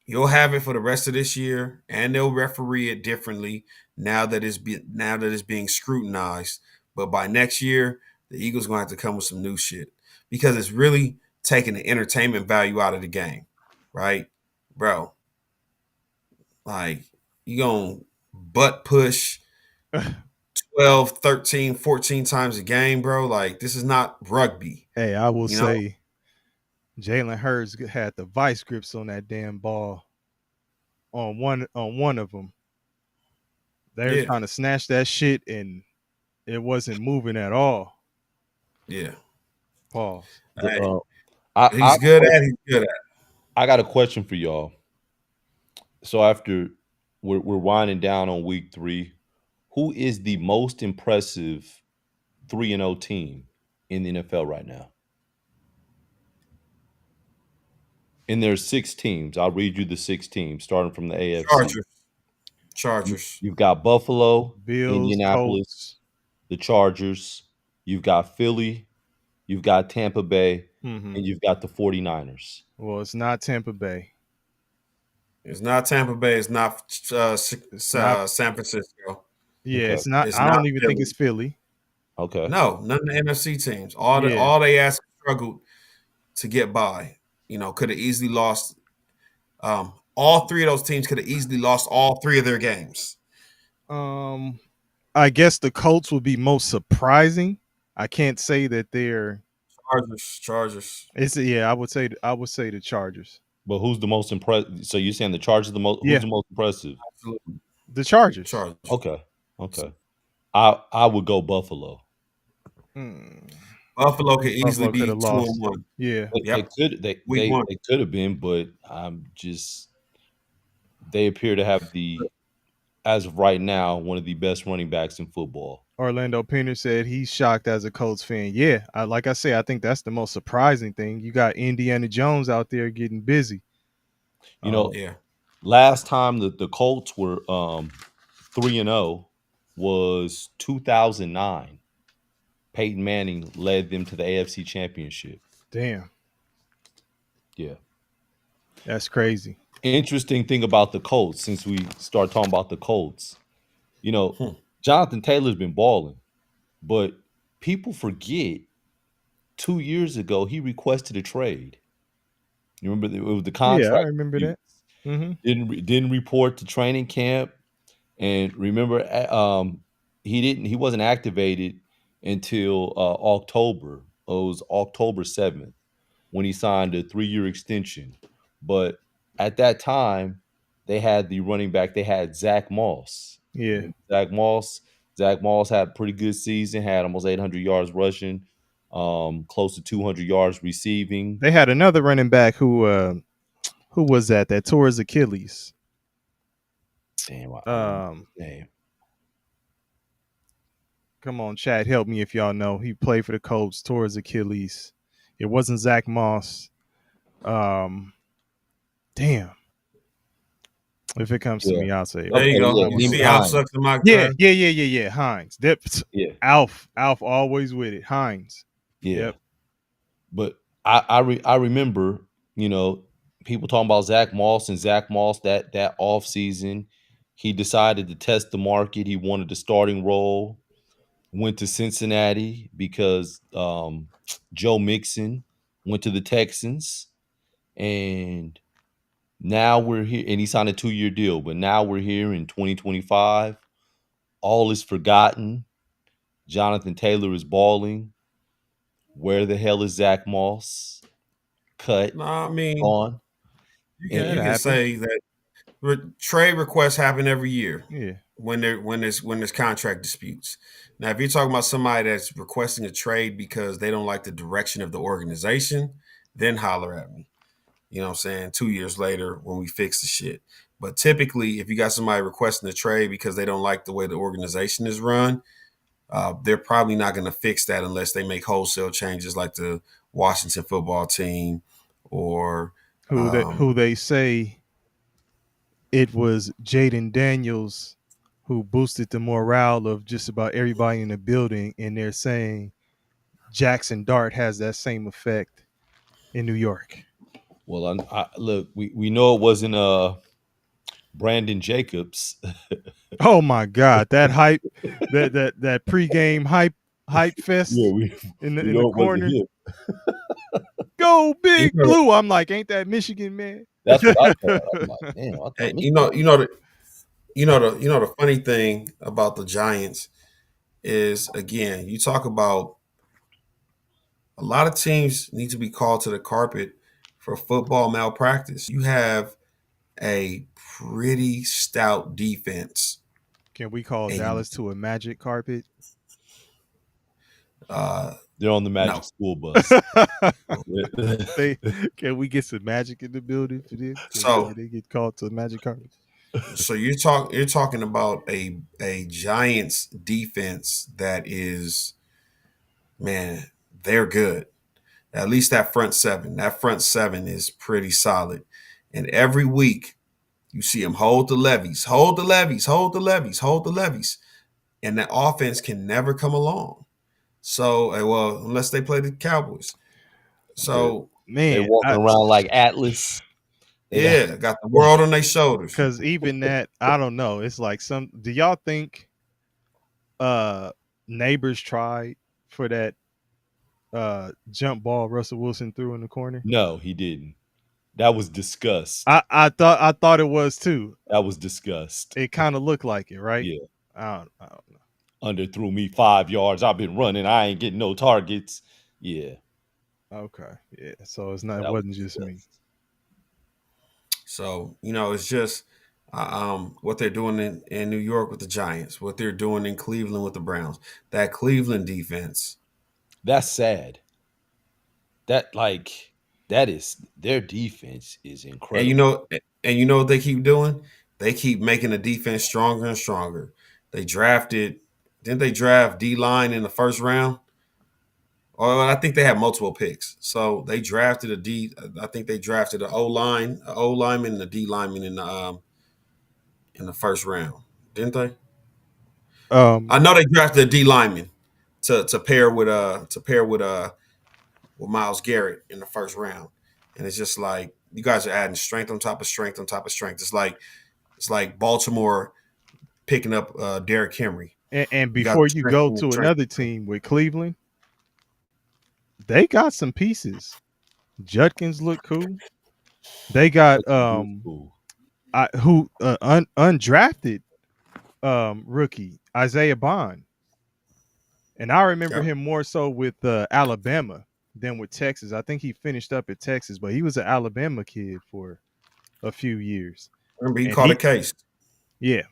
You'll have it for the rest of this year, and they'll referee it differently now that it's being scrutinized. But by next year, the Eagles going to have to come with some new shit because it's really taking the entertainment value out of the game, right? Bro, like, you going to butt push 12, 13, 14 times a game, bro. Like, this is not rugby. Hey, I will say Jalen Hurts had the vice grips on that damn ball on one of them. They were trying to snatch that shit, and it wasn't moving at all. Yeah. Pause. He's good at. I got a question for y'all. So after we're winding down on week 3, who is the most impressive 3-0 team in the NFL right now? And there's 6 teams. I'll read you the 6 teams, starting from the AFC. Chargers. You've got Buffalo, Bills, Indianapolis, Colts. the Chargers. You've got Philly. You've got Tampa Bay. And you've got the 49ers. Well, it's not Tampa Bay. It's not Tampa Bay. It's not San Francisco. Yeah, okay. It's not. I don't even think it's Philly. Okay. No, none of the NFC teams. All they asked struggled to get by. Could have easily lost. All 3 of those teams could have easily lost all 3 of their games. I guess the Colts would be most surprising. I can't say that they're Chargers. I would say the Chargers. But who's the most impressive? So you're saying the Chargers the most? Who's the most impressive? Absolutely. The Chargers. Okay. I would go Buffalo. Buffalo could easily be 2-1. Yeah, they could have been, but they appear to have as of right now, one of the best running backs in football. Orlando Pinner said he's shocked as a Colts fan. Yeah, like I say, I think that's the most surprising thing. You got Indiana Jones out there getting busy. Last time the Colts were 3-0 was 2009. Peyton Manning led them to the AFC Championship. Damn. Yeah. That's crazy. Interesting thing about the Colts, since we start talking about the Colts, Jonathan Taylor's been balling, but people forget 2 years ago he requested a trade. You remember it was the contract? Yeah, I remember that. Mm-hmm. Didn't report to training camp, and remember, he wasn't activated until October. It was October 7th when he signed a 3-year extension, but at that time, they had the running back. They had Zach Moss. Yeah, Zach Moss had a pretty good season. Had almost 800 yards rushing, close to 200 yards receiving. They had another running back who was that tore his Achilles. Damn. Come on, chat, help me if y'all know. He played for the Colts, tore his Achilles. It wasn't Zach Moss. Damn. If it comes to me, I'll say it. There you go. You see Alf sucks the mic. Yeah. Hines. Yeah. Alf always with it. Hines. Yeah. Yep. But I remember, people talking about Zach Moss that off season, he decided to test the market. He wanted the starting role. Went to Cincinnati because Joe Mixon went to the Texans, and now we're here, and he signed a 2-year deal. But now we're here in 2025. All is forgotten. Jonathan Taylor is balling. Where the hell is Zach Moss? Cut. I mean, on. You can say that trade requests happen every year. Yeah. When there's contract disputes. Now, if you're talking about somebody that's requesting a trade because they don't like the direction of the organization, then holler at me. You know what I'm saying? 2 years later when we fix the shit. But typically, if you got somebody requesting a trade because they don't like the way the organization is run, they're probably not going to fix that unless they make wholesale changes like the Washington football team or who they say it was Jaden Daniels who boosted the morale of just about everybody in the building, and they're saying Jackson Dart has that same effect in New York. Well, look, we know it wasn't Brandon Jacobs. Oh my God, that hype, that pregame hype fest in the corner. Go Big Blue! I'm like, ain't that Michigan, man? That's what I thought. I'm like, damn, I thought hey, the funny thing about the Giants is, again, you talk about a lot of teams need to be called to the carpet for football malpractice. You have a pretty stout defense. Can we call Dallas to a magic carpet? They're on the Magic School Bus. Can we get some magic in the building for this? So they get called to the magic carpet. So you're talking about a Giants defense that is, man, they're good. At least that front seven. That front seven is pretty solid. And every week you see them hold the levies, hold the levies, hold the levies, hold the levies. And that offense can never come along. So, well, unless they play the Cowboys. So, man, they're walking around like Atlas. Yeah, got the world on their shoulders. Because even that, I don't know. It's like do y'all think Neighbors tried for that jump ball Russell Wilson threw in the corner? No, he didn't. That was disgust. I thought it was too. That was disgust. It kind of looked like it, right? Yeah. I don't know. Underthrew me 5 yards. I've been running. I ain't getting no targets. Yeah. Okay. Yeah. So it wasn't just me. So, it's just what they're doing in New York with the Giants, what they're doing in Cleveland with the Browns. That Cleveland defense. That's sad. That is their defense is incredible. And you know what they keep doing? They keep making the defense stronger and stronger. Didn't they draft D-line in the first round? Or I think they had multiple picks. So they drafted I think they drafted an O-lineman and a D lineman in the first round, didn't they? I know they drafted a D lineman to pair with Myles Garrett in the first round. And it's just like you guys are adding strength on top of strength on top of strength. It's like Baltimore picking up Derrick Henry. And before you go to another team with Cleveland, they got some pieces. Judkins look cool. They got undrafted rookie Isaiah Bond, and I remember him more so with Alabama than with Texas. I think he finished up at Texas, but he was an Alabama kid for a few years. Remember, he caught a case. Yeah,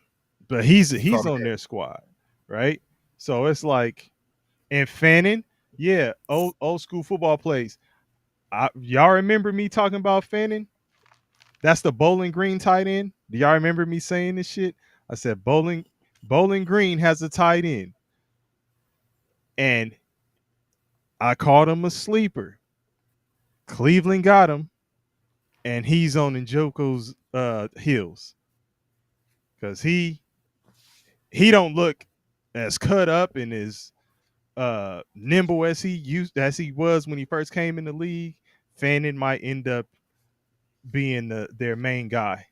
but he's on their squad, right? So it's like, and Fannin. Yeah, old school football plays. Y'all remember me talking about Fannin? That's the Bowling Green tight end. Do y'all remember me saying this shit? I said Bowling Green has a tight end. And I called him a sleeper. Cleveland got him. And he's on Njoku's heels. Because he don't look as cut up and as nimble as he was when he first came in the league. Fannin might end up being their main guy.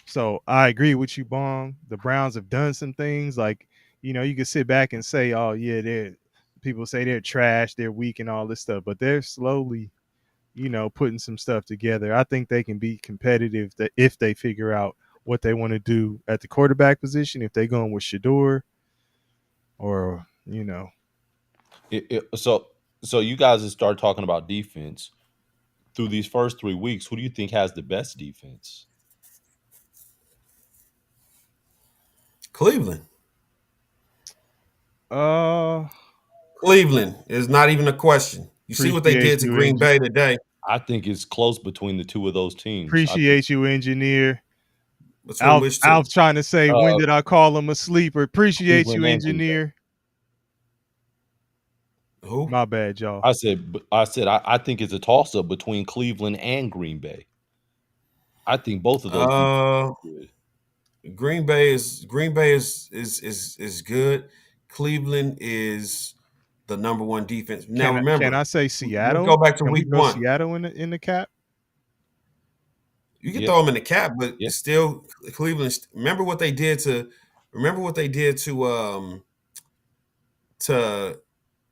So I agree with you, Bong. The Browns have done some things like, you can sit back and say, oh yeah, people say they're trash, they're weak and all this stuff, but they're slowly, putting some stuff together. I think they can be competitive if they figure out what they want to do at the quarterback position, if they're going with Shador or So you guys have started talking about defense through these first 3 weeks. Who do you think has the best defense? Cleveland. Cleveland is not even a question. You see what they did to Green Bay today. I think it's close between the two of those teams. Appreciate you, engineer. Between which two? Alf trying to say, when Uh, did I call him a sleeper? Appreciate you, Cleveland and Green Bay. engineer. Who? My bad, y'all. I think it's a toss up between Cleveland and Green Bay. I think both of those. Good. Green Bay is good. Cleveland is the number one defense. Now remember, can I say Seattle? Let's go back to Can we week throw 1. Seattle in the cap? You can Yeah. throw them in the cap, but Yeah. still, Cleveland. Remember what they did to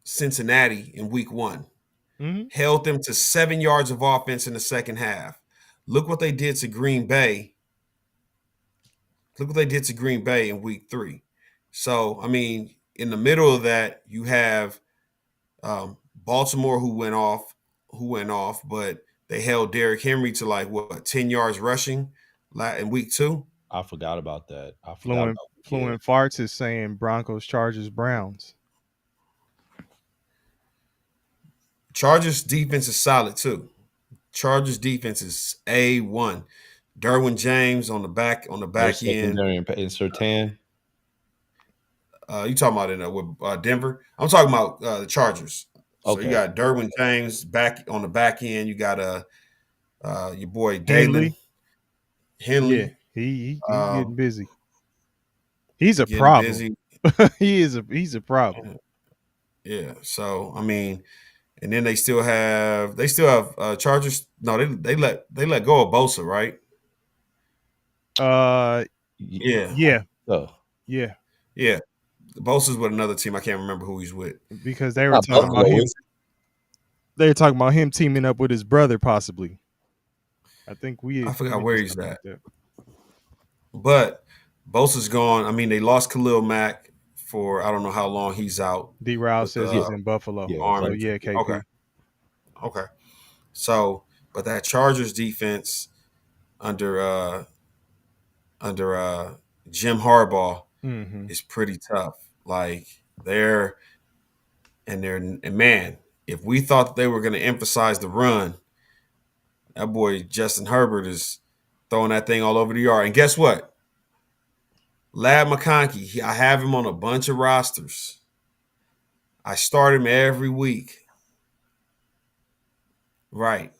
Cincinnati in week 1. Mm-hmm. Held them to 7 yards of offense in the second half. Look what they did to Green Bay. Look what they did to Green Bay in week 3. So, I mean, in the middle of that, you have Baltimore who went off, but they held Derrick Henry to like 10 yards rushing in week 2. I forgot about that. Fluent Farts is saying Broncos, Chargers, Browns. Chargers defense is solid too. Chargers defense is A1. Derwin James on the back end. Secondary and Surtain. You talking about with Denver? I'm talking about the Chargers. So Okay. you got Derwin James back on the back end. You got your boy Dalen Henley. Yeah, he's getting busy. He's a problem. Busy. he's a problem. Yeah. So I mean, and then they still have Chargers. No, they let go of Bosa, right? Yeah. Oh. Yeah. Yeah. Bosa's with another team. I can't remember who he's with. Because they were talking about him. They were talking about him teaming up with his brother, possibly. I forgot where he's at. But Bosa's gone. I mean, they lost Khalil Mack for I don't know how long he's out. D-Row says he's in Buffalo. Yeah, KP. Okay. So, but that Chargers defense under Jim Harbaugh is pretty tough. Like and man, if we thought that they were going to emphasize the run, that boy Justin Herbert is throwing that thing all over the yard. And guess what? Lad McConkey, I have him on a bunch of rosters. I start him every week. Right.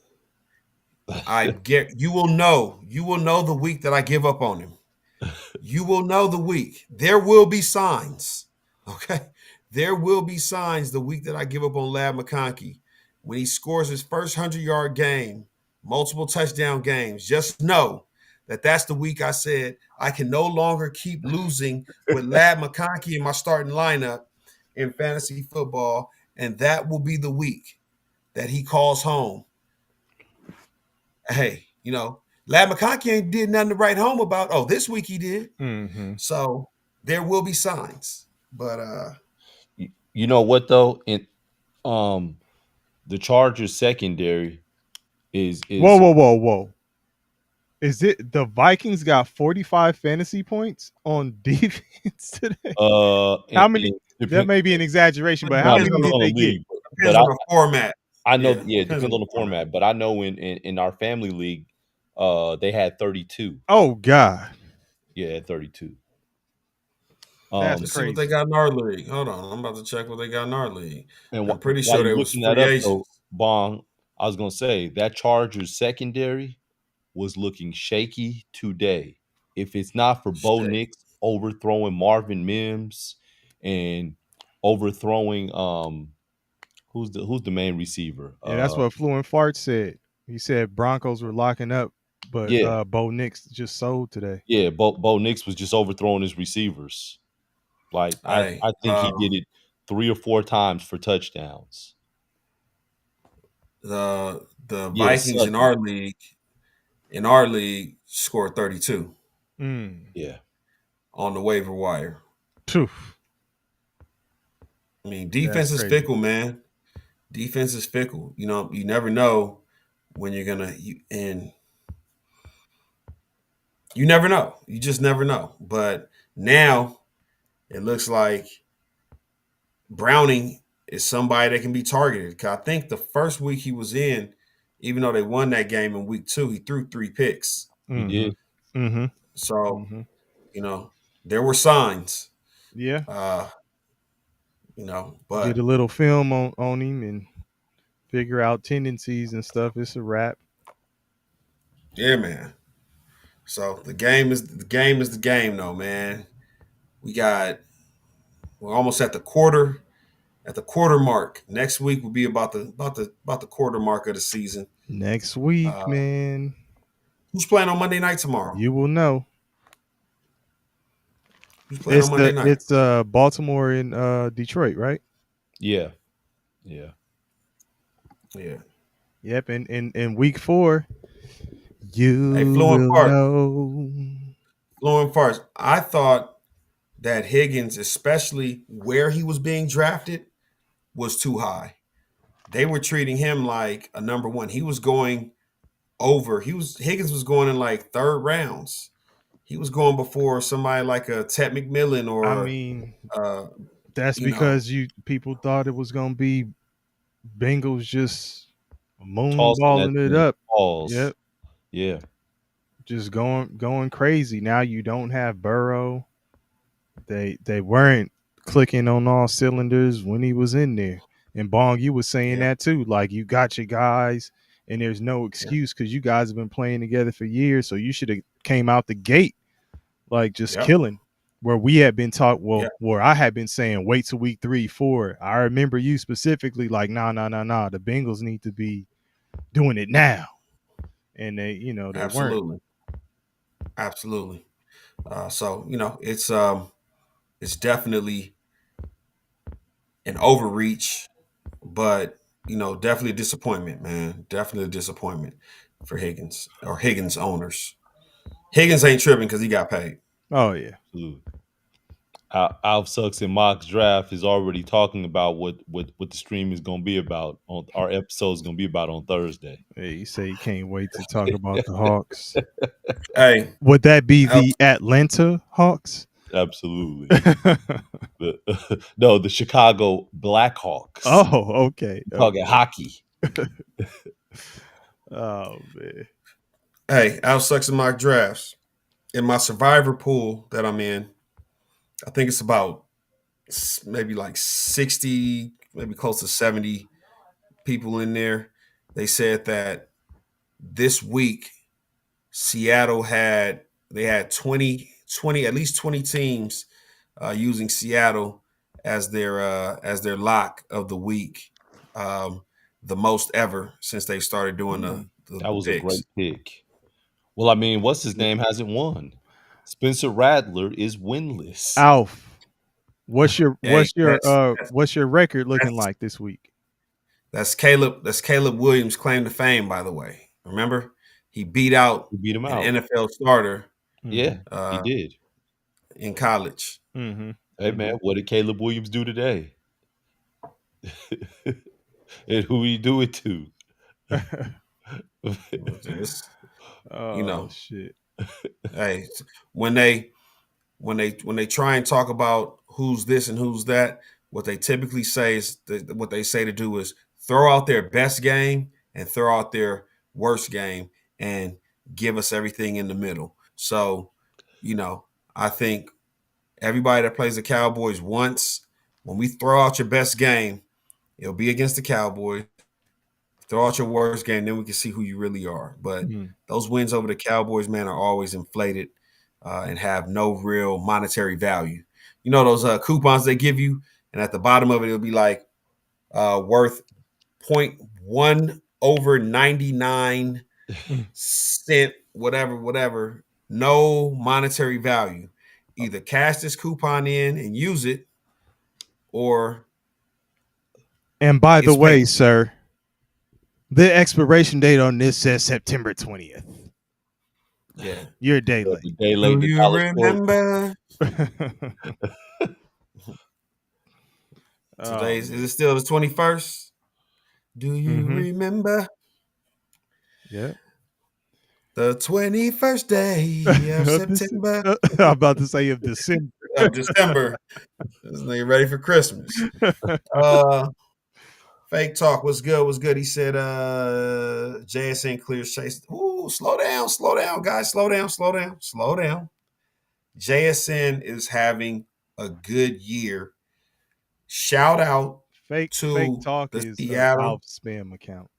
You will know the week that I give up on him. You will know the week. There will be signs. Okay. There will be signs the week that I give up on Lad McConkey. When he scores his first 100-yard game, multiple touchdown games, just know that that's the week I said I can no longer keep losing with Lad McConkey in my starting lineup in fantasy football. And that will be the week that he calls home. Hey, Lad McConkey ain't did nothing to write home about. Oh, this week he did. Mm-hmm. So there will be signs. But you know what though? In the Chargers secondary is Whoa. Is it the Vikings got 45 fantasy points on defense today? How many? That may be an exaggeration, but how many did they get? Depends on the format. I know, it depends on the format, but I know in our family league, they had 32. Oh God! Yeah, 32. Let's see what they got in our league. Hold on, I'm about to check what they got in our league. And I'm pretty sure they was free agents. Bong, I was gonna say that Chargers secondary was looking shaky today. If it's not for Bo Nix overthrowing Marvin Mims and overthrowing who's the main receiver? Yeah, that's what Fluent Fart said. He said Broncos were locking up, but Bo Nix just sold today. Yeah, Bo Nix was just overthrowing his receivers. Like I think he did it 3 or 4 times for touchdowns. The Vikings in our league scored 32. Yeah. On the waiver wire. Poof. I mean, defense is fickle, man. Defense is fickle. You never know when you're gonna and you never know. You just never know. But now it looks like Browning is somebody that can be targeted. 'Cause I think the first week he was in, even though they won that game in week 2, he threw 3 picks. He did. Mm-hmm. So, Mm-hmm. you know, there were signs. Yeah. You know, but Get a little film on him and figure out tendencies and stuff. It's a wrap. yeah, man. So the game is the game though, man. We're almost at the quarter mark. Next week will be about the quarter mark of the season. Next week, Uh, man, Who's playing on Monday night tomorrow? you will know. Who's playing on Monday night? It's Baltimore and Detroit, right? Yeah. Yeah. Yeah. Yep. And in week 4, you Hey, will Fluent Park. know. Fluent Farce. I thought that Higgins, especially where he was being drafted, was too high. They were treating him like a number 1. He was going over. Higgins was going in like 3rd rounds. He was going before somebody like a Ted McMillan or I mean, uh, that's you know. because people thought it was gonna be Bengals just Tossing moonballing that it thing up. balls. Yep. Yeah. Just going crazy. Now you don't have Burrow. They weren't clicking on all cylinders when he was in there. And Bong, you were saying Yeah. that too. Like, you got your guys, and there's no excuse because you guys have been playing together for years. So you should have came out the gate like just Yep. killing. Where we had been taught, Yeah. where I had been saying, wait till week 3, 4. I remember you specifically like, nah. The Bengals need to be doing it now. And they weren't. Absolutely. So, you know, it's definitely an overreach, but you know, definitely a disappointment, man. Definitely a disappointment for Higgins or Higgins owners. Higgins ain't tripping because he got paid. Oh yeah. Absolutely. Alf Sucks and Mock's Draft is already talking about what the stream is going to be about. On our episode is going to be about on Thursday. Hey, you say you can't wait to talk about the Hawks. Hey, Would that be the Atlanta Hawks? Absolutely. No, the Chicago Blackhawks. Oh, okay. Talking hockey. Oh man. hey, Al Sucks and Mock Drafts. In my survivor pool that I'm in, I think it's about maybe like 60, maybe close to 70 people in there. They said that this week Seattle had 20 at least 20 teams using Seattle as their lock of the week, the most ever since they started doing the That was picks. a great pick. Well, I mean, what's his name hasn't won. Spencer Rattler is winless. Alf, what's your that's record looking like this week? That's Caleb Williams' claim to fame, by the way. Remember? He beat out He beat him out. an NFL starter Yeah, he did. in college. Mm-hmm. Hey man, what did Caleb Williams do today? And who he do it to? Oh, You know. shit. Hey, when they try and talk about who's this and who's that, what they typically say is what they say to do is throw out their best game and throw out their worst game and give us everything in the middle. So, you know, I think everybody that plays the Cowboys once, when we throw out your best game, it'll be against the Cowboys. Throw out your worst game, then we can see who you really are. But those wins over the Cowboys, man, are always inflated and have no real monetary value. You know those coupons they give you, and at the bottom of it, it'll be like worth 0.1 over 99 cent, whatever. No monetary value. Either cash this coupon in and use it, or And by the it's way, fake. sir, the expiration date on this says September 20th. Yeah. You're a day late. The day late Do to you college football. remember? Oh, Today's is it still the 21st? Do you remember yeah. the 21st day of September I'm about to say of December. of December? This nigga ready for Christmas. Fake talk. What's good? What's good? He said JSN clears Chase. Ooh, slow down, guys. Slow down. JSN is having a good year. Shout out Fake to talk the is Seattle. Alf spam account.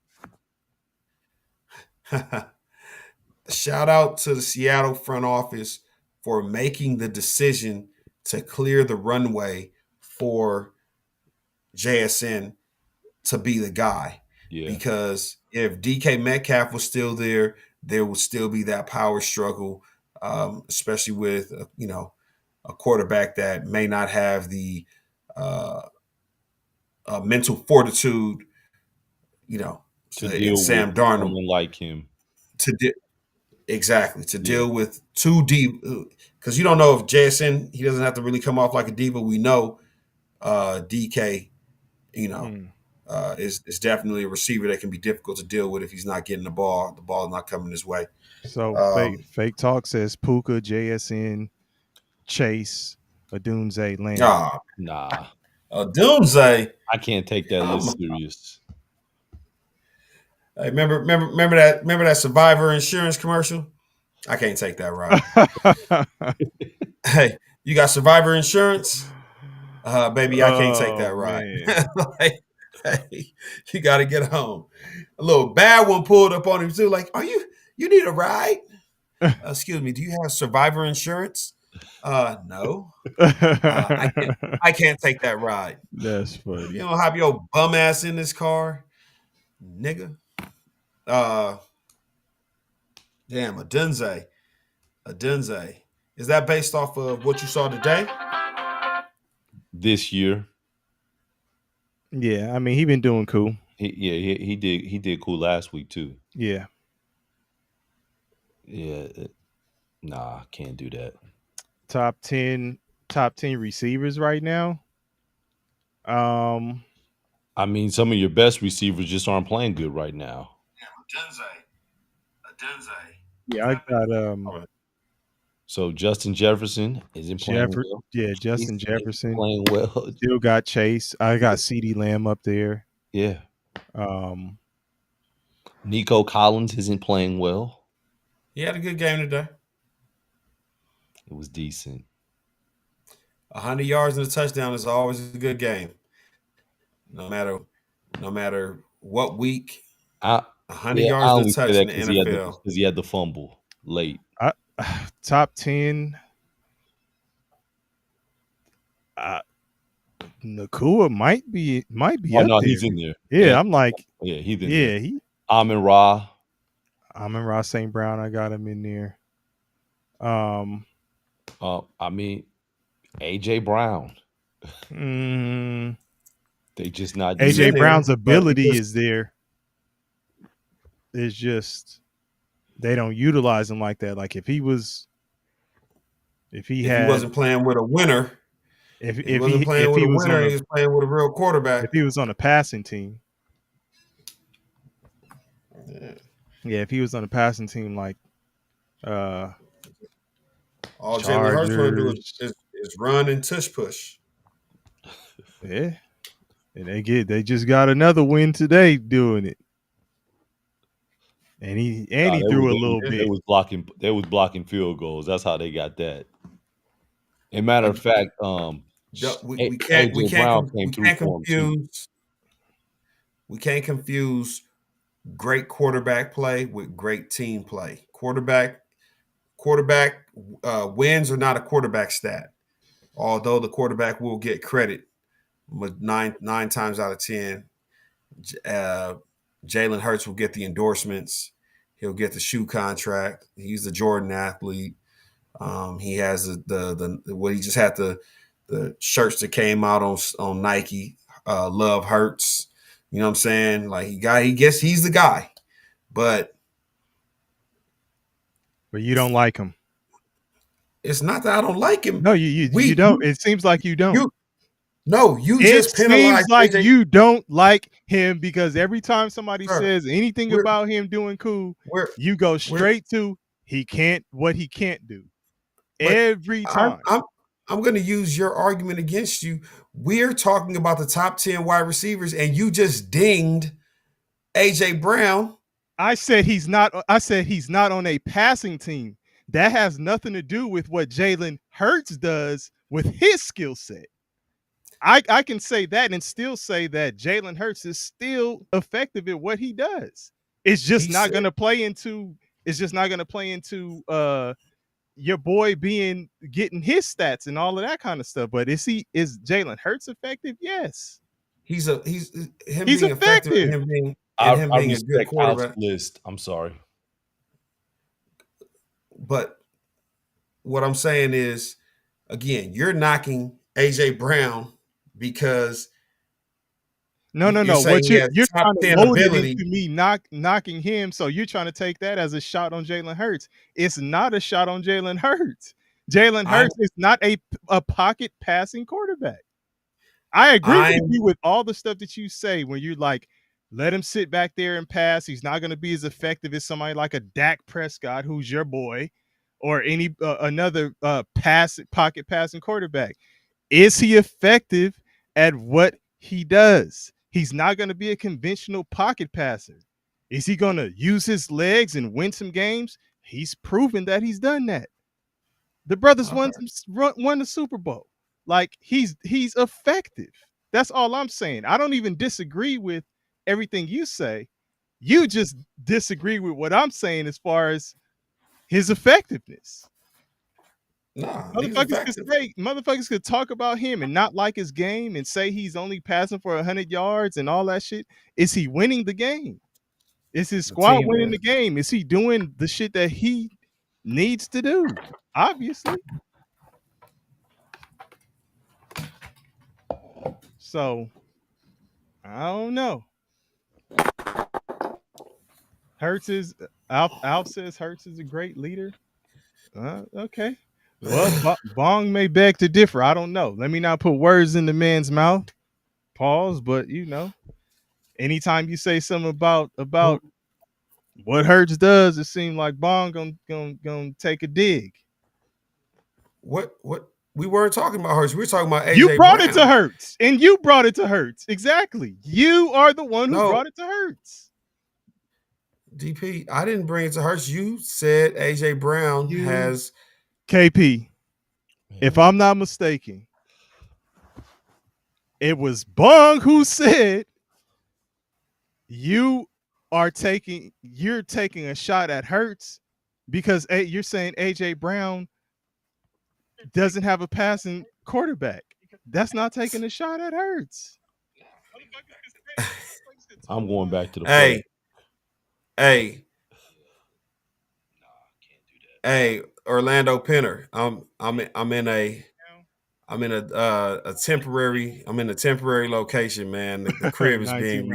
Shout out to the Seattle front office for making the decision to clear the runway for JSN to be the guy. Yeah. Because if DK Metcalf was still there, there would still be that power struggle, especially with a quarterback that may not have the mental fortitude, To deal Sam with Darnold someone like him. to deal with two deep, because you don't know if JSN, he doesn't have to really come off like a diva. We know DK, is definitely a receiver that can be difficult to deal with if he's not getting the ball. The ball is not coming his way. So fake talk says Puka, JSN, Chase, Odunze, Lamb. Nah. Dunze. I can't take that list serious. Hey, remember that Survivor insurance commercial? I can't take that ride. Hey, you got Survivor insurance? Baby, I can't take that ride. Hey, you got to get home. A little bad one pulled up on him too. Like, you need a ride? Excuse me, do you have Survivor insurance? No. I can't take that ride. That's funny. You don't have your bum ass in this car, nigga. Damn, Odunze. Is that based off of what you saw today? This year. Yeah, I mean, he been doing cool. He did cool last week too. Yeah. Yeah. Nah, can't do that. Top 10 receivers right now. I mean, some of your best receivers just aren't playing good right now. Odunze. Yeah, I got So Justin Jefferson isn't playing well. Yeah, Justin Jefferson playing well. Still got Chase. I got CeeDee Lamb up there. Yeah. Nico Collins isn't playing well. He had a good game today. It was decent. 100 yards and a touchdown is always a good game. No matter what week. 100 yards and a touch in the NFL. Because he had the fumble late. Top 10. Nakua might be up there. He's in there. Yeah, I'm like, he's in there. Yeah, Amon-Ra St. Brown. I got him in there. I mean, AJ Brown. They just not. AJ Brown's ability is there. It's just they don't utilize him like that. Like if he wasn't playing with a winner. If he wasn't playing with a winner, he was playing with a real quarterback. If he was on a passing team. Yeah, if he was on a passing team like all Jalen Hurts going to do is run and tush push. Yeah. And they just got another win today doing it. And he threw a little bit. They was blocking field goals. That's how they got that. As a matter of fact, we can't confuse great quarterback play with great team play. Quarterback wins are not a quarterback stat, although the quarterback will get credit. With nine times out of 10, Jalen Hurts will get the endorsements. He'll get the shoe contract. He's the Jordan athlete. He has he just had the shirts that came out on Nike. Love Hurts. You know what I'm saying? Like he gets he's the guy, but you don't like him. It's not that I don't like him. No, you don't. It seems like you don't. You just penalized. It seems like you don't like him because every time somebody says anything about him doing cool, you go straight to what he can't do. Every time. I'm going to use your argument against you. We're talking about the top 10 wide receivers, and you just dinged AJ Brown. I said he's not on a passing team. That has nothing to do with what Jalen Hurts does with his skill set. I can say that and still say that Jalen Hurts is still effective at what he does. It's just not going to play into. It's just not going to play into your boy getting his stats and all of that kind of stuff. But is Jalen Hurts effective? Yes. He's He's being effective. effective and him being I a good respect quarterback. Al's list. I'm sorry. But what I'm saying is, again, you're knocking AJ Brown because no. saying What he has you're top trying to 10 load it ability. into me knocking him, so you're trying to take that as a shot on Jalen Hurts. It's not a shot on Jalen Hurts. Jalen Hurts is not a pocket passing quarterback. I agree with you with all the stuff that you say when you're like, let him sit back there and pass. He's not going to be as effective as somebody like a Dak Prescott, who's your boy, or any another pocket passing quarterback. Is he effective at what he does? He's not going to be a conventional pocket passer. Is he going to use his legs and win some games? He's proven that he's done that. The brothers won the Super Bowl. Like he's effective. That's all I'm saying. I don't even disagree with everything you say. You just disagree with what I'm saying as far as his effectiveness. Motherfuckers could talk about him and not like his game and say he's only passing for 100 yards and all that shit. Is he winning the game? Is his squad winning the game? Is he doing the shit that he needs to do? Obviously. So, I don't know. Alf says Hurts is a great leader. Okay. Well, Bong may beg to differ. I don't know. Let me not put words in the man's mouth. Pause. But anytime you say something about what Hurts does, it seems like Bong gonna take a dig. What? We weren't talking about Hurts. We were talking about AJ You brought Brown. it to Hurts, and you brought it to Hurts. Exactly. You are the one who brought it to Hurts. DP, I didn't bring it to Hurts. You said AJ Brown has KP. If I'm not mistaken, it was Bong who said you're taking a shot at Hurts because you're saying AJ Brown doesn't have a passing quarterback. That's not taking a shot at Hurts. I'm going back to the Hey, Orlando Penner. I'm in a temporary location, man. The crib is being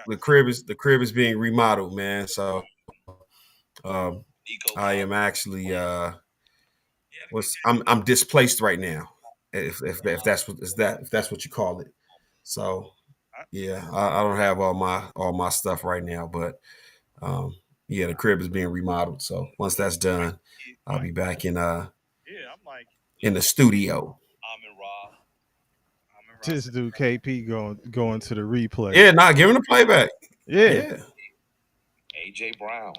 the crib is being remodeled, man. So I am actually I'm displaced right now. If that's what you call it. So yeah, I don't have all my stuff right now, but the crib is being remodeled. So once that's done, I'll be back in the studio. Just do KP going to the replay. Yeah, not giving the playback. Yeah. AJ Brown.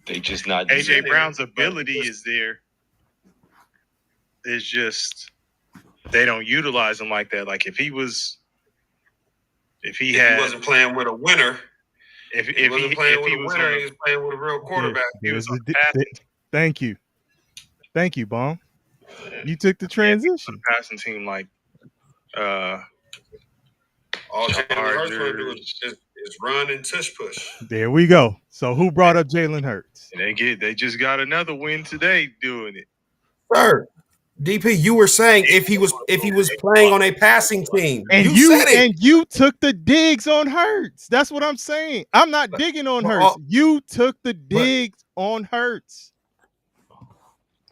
They just not. AJ Brown's ability is there. It's just they don't utilize him like that. Like if he wasn't playing with a winner, if he wasn't playing with a winner, he was playing with a real quarterback. Thank you, Bong. You took the transition. Passing team like all Jalen Hurts going to do is run and tush push. There we go. So who brought up Jalen Hurts? They just got another win today doing it. Sir, DP, you were saying if he was playing on a passing team, and you said it. And you took the digs on Hurts. That's what I'm saying. I'm not digging on Hurts. You took the digs on Hurts.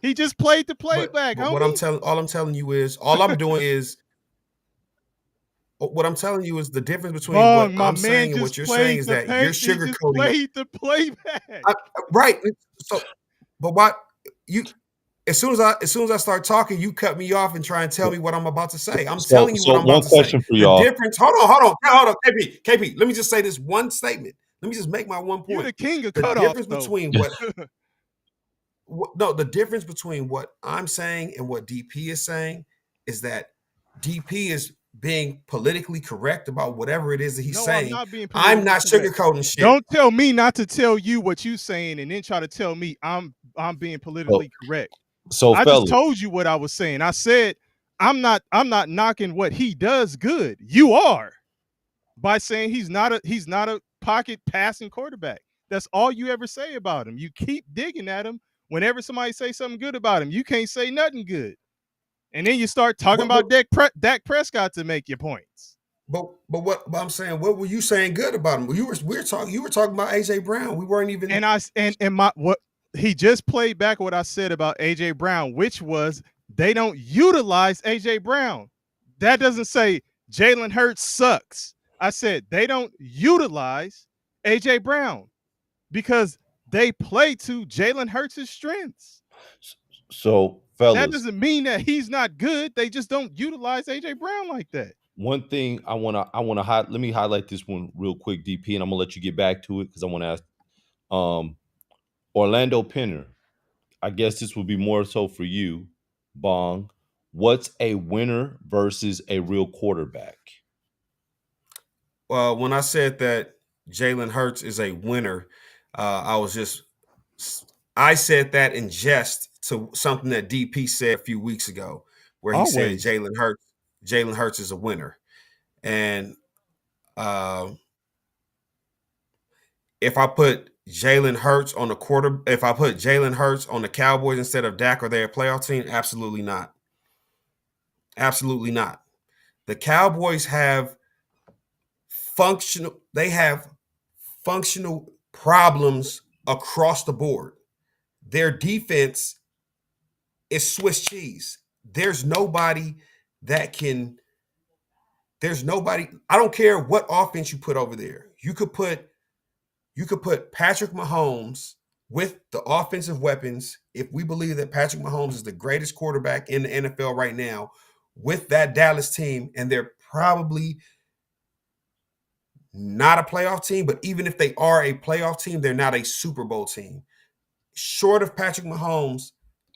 He just played the playback. What I'm telling you is the difference between what I'm saying and what you're saying is that you're sugarcoating. Played the playback. Right. So, but why? you as soon as I start talking, you cut me off and try and tell me what I'm about to say. I'm So, telling you what I'm one about to say. question for The y'all. difference. Hold on, KP. Let me just say this one statement. Let me just make my one You the point. king of The cutoffs, difference though. between the difference between what I'm saying and what DP is saying is that DP is being politically correct about whatever it is that he's No, saying. I'm not being I'm politically not correct. sugarcoating shit. Don't tell me not to tell you what you saying and then try to tell me I'm being politically correct. So, I fellas, just told you what I was saying. I said I'm not knocking what he does good. You are by saying he's not a pocket passing quarterback. That's all you ever say about him. You keep digging at him whenever somebody say something good about him. You can't say nothing good. And then you start talking about Dak Prescott to make your points. But what I'm saying, what were you saying good about him? You were talking about AJ Brown. We weren't even. And what he just played back what I said about AJ Brown, which was they don't utilize AJ Brown. That doesn't say Jalen Hurts sucks. I said they don't utilize AJ Brown because they play to Jalen Hurts' strengths. So, That fellas, doesn't mean that he's not good. They just don't utilize AJ Brown like that. one thing I wanna let me highlight this one real quick, DP, and I'm gonna let you get back to it because I want to ask Orlando Penner. I guess this would be more so for you, Bong. What's a winner versus a real quarterback? When I said that Jalen Hurts is a winner, I said that in jest to something that DP said a few weeks ago, where he said Jalen Hurts is a winner, and if I put Jalen Hurts on the Cowboys instead of Dak, are they a playoff team? Absolutely not. Absolutely not. The Cowboys have functional problems across the board. Their defense is Swiss cheese. There's nobody. I don't care what offense you put over there. You could put Patrick Mahomes with the offensive weapons. If we believe that Patrick Mahomes is the greatest quarterback in the NFL right now, with that Dallas team, and they're probably not a playoff team, but even if they are a playoff team, they're not a Super Bowl team. Short of Patrick Mahomes,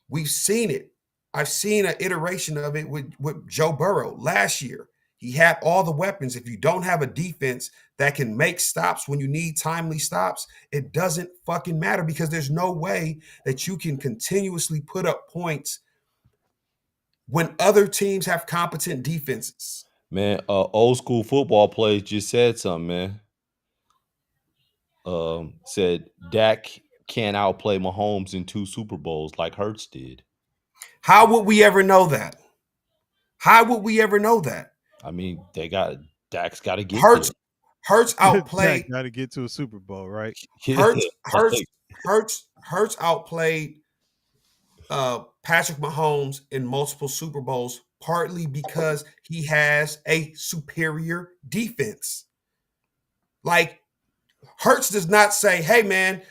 we've seen it. I've seen an iteration of it with Joe Burrow last year. He had all the weapons. If you don't have a defense that can make stops when you need timely stops, it doesn't fucking matter because there's no way that you can continuously put up points when other teams have competent defenses. Man, old school football players just said something, man. Said Dak can't outplay Mahomes in 2 Super Bowls like Hurts did. How would we ever know that? How would we ever know that? I mean, Dak's got to get Hurts outplayed. Got to get to a Super Bowl, right? Hurts outplayed Patrick Mahomes in multiple Super Bowls, partly because he has a superior defense. Like, Hurts does not say, "Hey, man,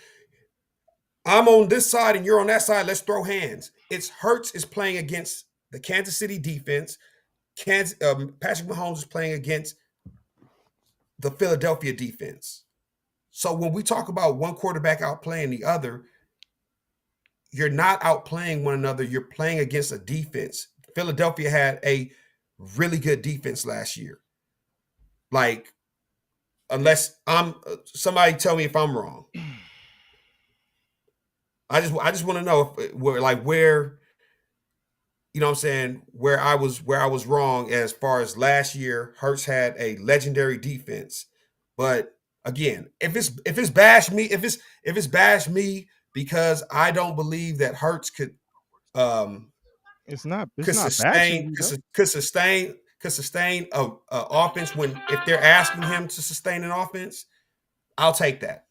I'm on this side and you're on that side. Let's throw hands." It's Hurts is playing against the Kansas City defense. Patrick Mahomes is playing against the Philadelphia defense. So when we talk about one quarterback outplaying the other, you're not outplaying one another. You're playing against a defense. Philadelphia had a really good defense last year. Like, unless somebody tell me if I'm wrong. I just want to know where you know what I'm saying, where I was wrong as far as last year. Hurts had a legendary defense. But again, if it's bash me because I don't believe that Hurts could sustain a offense if they're asking him to sustain an offense, I'll take that.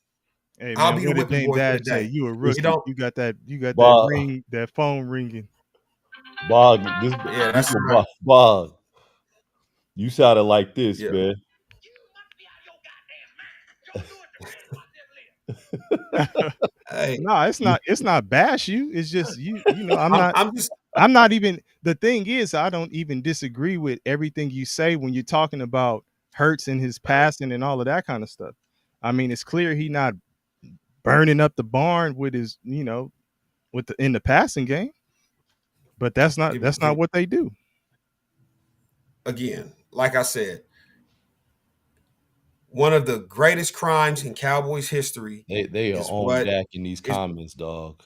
Hey, I'll man, be the whipping boy for the day. You a rookie. You got that Bob, ring, that phone ringing. Bob, that's right. Bob, you sounded like this, man. Hey, No, it's not. It's not bash you. It's just you. You know, I'm just I'm not even. The thing is, I don't even disagree with everything you say when you're talking about Hurts and his passing and all of that kind of stuff. I mean, it's clear he not burning up the barn with his, with the in the passing game. But that's not what they do. again, like I said, one of the greatest crimes in Cowboys history They are is on what Dak in these is. comments, dog.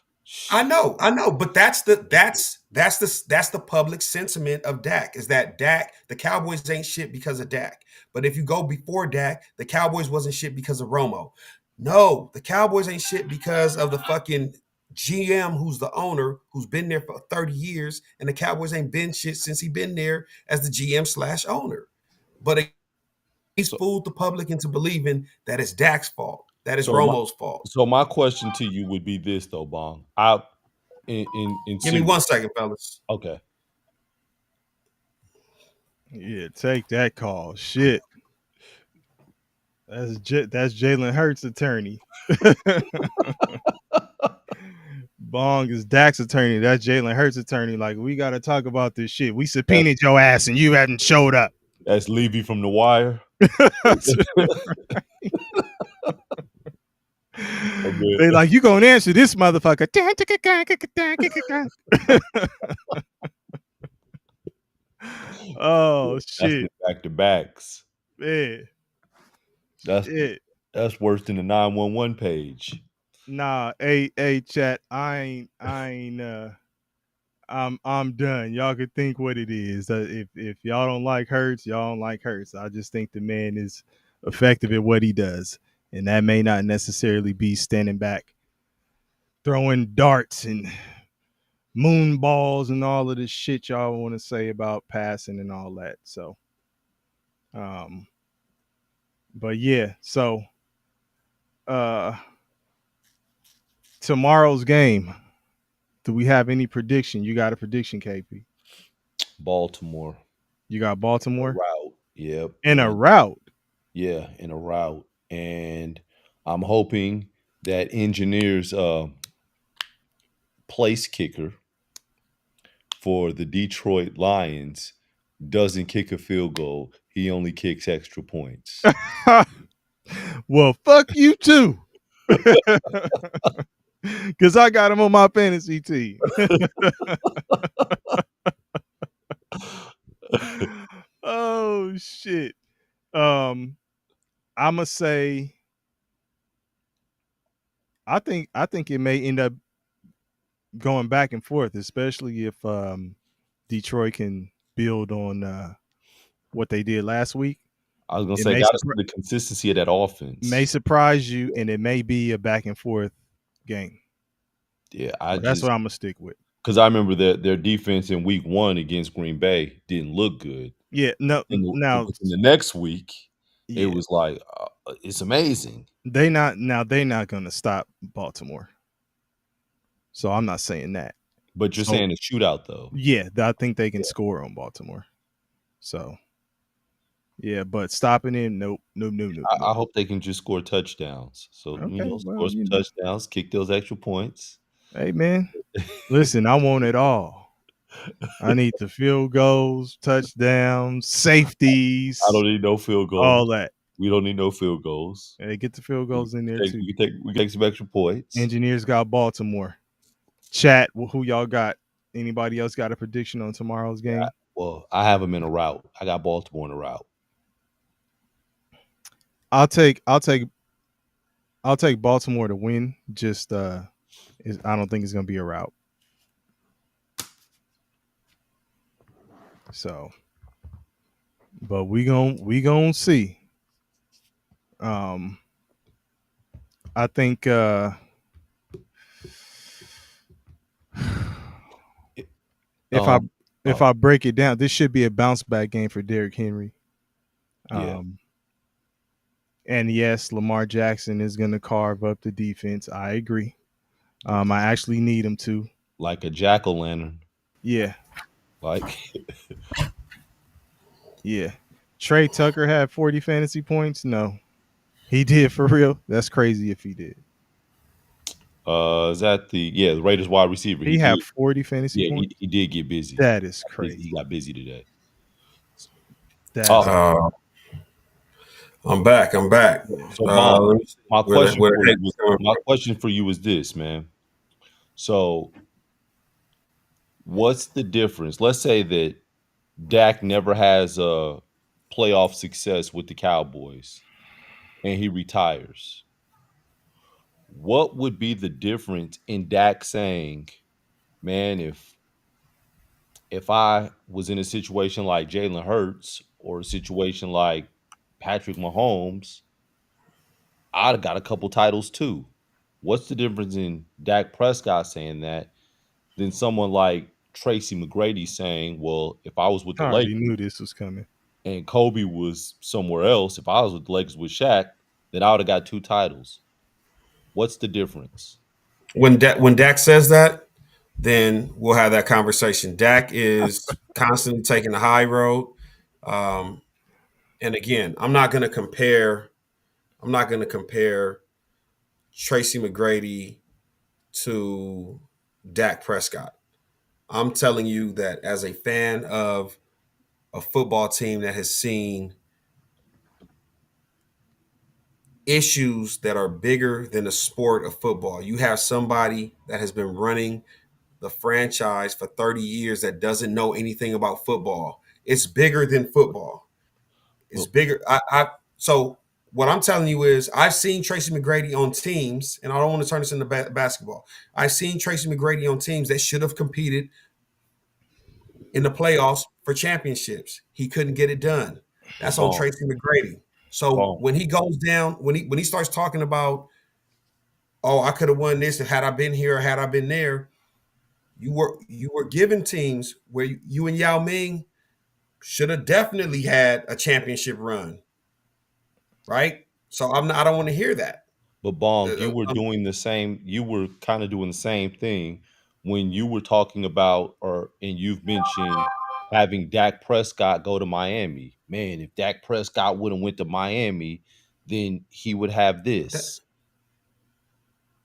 I know, but that's the public sentiment of Dak is that Dak, the Cowboys ain't shit because of Dak. But if you go before Dak, the Cowboys wasn't shit because of Romo. No, the Cowboys ain't shit because of the fucking GM who's the owner, who's been there for 30 years, and the Cowboys ain't been shit since he been there as the GM/owner. But he's So, fooled the public into believing that it's Dak's fault, that it's so my Romo's fault. so my question to you would be this though, Bong. In Give me 1 second, fellas. Okay. Yeah, take that call. Shit. That's Jalen Hurts' attorney. Bong is Dak's attorney. That's Jalen Hurts' attorney. Like, we got to talk about this shit. We subpoenaed your ass and you hadn't showed up. That's Levy from The Wire. They like, you gonna answer this motherfucker. Oh shit. Back to backs. Man. That's Shit. That's worse than the 911 page. Nah, hey, chat. I'm done. Y'all can think what it is. If y'all don't like Hurts, y'all don't like Hurts. I just think the man is effective at what he does, and that may not necessarily be standing back, throwing darts and moon balls and all of this shit y'all want to say about passing and all that. So, but yeah. So, tomorrow's game. Do we have any prediction? You got a prediction, KP? Baltimore. You got Baltimore? Route. Yep. In a route. Yeah, in a route. And I'm hoping that Engineers place kicker for the Detroit Lions doesn't kick a field goal. He only kicks extra points. Well, fuck you too. Because I got him on my fantasy team. Oh shit. I'ma say I think it may end up going back and forth, especially if Detroit can build on what they did last week. I was gonna say, gotta see the consistency of that offense. May surprise you, and it may be a back and forth game. Yeah, that's what I'm gonna stick with. Because I remember their defense in week 1 against Green Bay didn't look good. Yeah, no. Now in the next week, it was like it's amazing. They're not gonna stop Baltimore. So I'm not saying that. But you're saying a shootout, though. Yeah, I think they can score on Baltimore. So, yeah, but stopping him, nope. I hope they can just score touchdowns. So, score some touchdowns, kick those extra points. Hey, man, listen, I want it all. I need the field goals, touchdowns, safeties. I don't need no field goals. All that. We don't need no field goals. Hey, get the field goals in there, too. We take some extra points. Engineers got Baltimore. Chat, who y'all got? Anybody else got a prediction on tomorrow's game? Well, I have them in a route. I got Baltimore in a route. I'll take Baltimore to win. Just I don't think it's gonna be a route. So, but we gon' see. I think if I break it down, this should be a bounce back game for Derrick Henry. And yes, Lamar Jackson is going to carve up the defense. I agree. I actually need him to. Like a jack-o'-lantern. Yeah. Like. Yeah. Trey Tucker had 40 fantasy points? No. He did for real? That's crazy if he did. Is that the Raiders wide receiver? He had 40 fantasy Yeah, points. he did get busy. That is He crazy. got busy today. That's Oh, I'm back. so Let Bomb, me see my where question the for heck you was coming my from. question for you is this, man. So, what's the difference? Let's say that Dak never has a playoff success with the Cowboys and he retires. What would be the difference in Dak saying, "Man, if I was in a situation like Jalen Hurts or a situation like Patrick Mahomes, I'd have got a couple titles too." What's the difference in Dak Prescott saying that than someone like Tracy McGrady saying, "Well, if I was with I the already Lakers knew this was coming. and Kobe was somewhere else, if I was with the Lakers with Shaq, then I would have got 2 titles." What's the difference? When Dak says that, then we'll have that conversation. Dak is constantly taking the high road. Um, and again, I'm not going to compare. I'm not going to compare Tracy McGrady to Dak Prescott. I'm telling you that as a fan of a football team that has seen issues that are bigger than the sport of football, you have somebody that has been running the franchise for 30 years that doesn't know anything about football. It's bigger than football. It's But bigger. So what I'm telling you is I've seen Tracy McGrady on teams, and I don't want to turn this into basketball. I've seen Tracy McGrady on teams that should have competed in the playoffs for championships. He couldn't get it done. but That's on Bone, Tracy McGrady. So Bone, when he goes down, when he starts talking about, oh, I could have won this had I been here or had I been there, you were given teams where you and Yao Ming should have definitely had a championship run, right? So I don't want to hear that. but Bong, Uh, um, you were kind of doing the same thing when you were talking about and you've mentioned having Dak Prescott go to Miami. Man, if Dak Prescott would have went to Miami, then he would have that, this.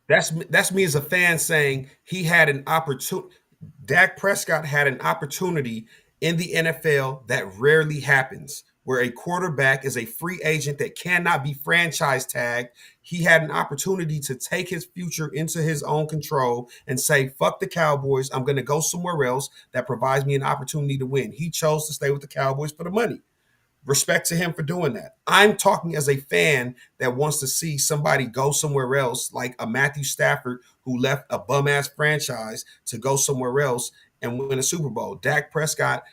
that's me as a fan saying he had an opportunity. Dak Prescott had an opportunity in the NFL that rarely happens, where a quarterback is a free agent that cannot be franchise tagged. He had an opportunity to take his future into his own control and say, fuck the Cowboys. I'm going to go somewhere else that provides me an opportunity to win. He chose to stay with the Cowboys for the money. Respect to him for doing that. I'm talking as a fan that wants to see somebody go somewhere else, like a Matthew Stafford who left a bum ass franchise to go somewhere else and win a Super Bowl. Dak Prescott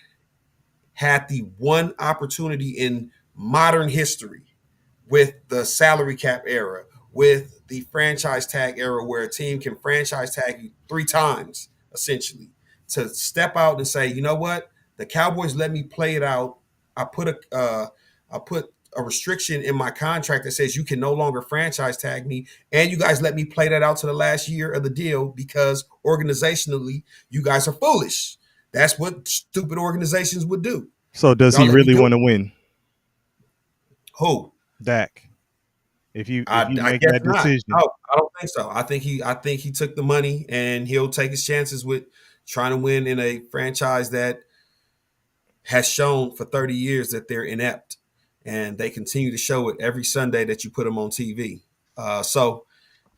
had the one opportunity in modern history with the salary cap era, with the franchise tag era, where a team can franchise tag you 3 times, essentially, to step out and say, you know what, the Cowboys let me play it out. I put a restriction in my contract that says you can no longer franchise tag me, and you guys let me play that out to the last year of the deal because organizationally you guys are foolish. That's what stupid organizations would do. So does Y'all he let me really do want it. to win, Who? Dak? If you I make guess that not. decision, No, I don't think so. I think he took the money and he'll take his chances with trying to win in a franchise that has shown for 30 years that they're inept, and they continue to show it every Sunday that you put them on TV. So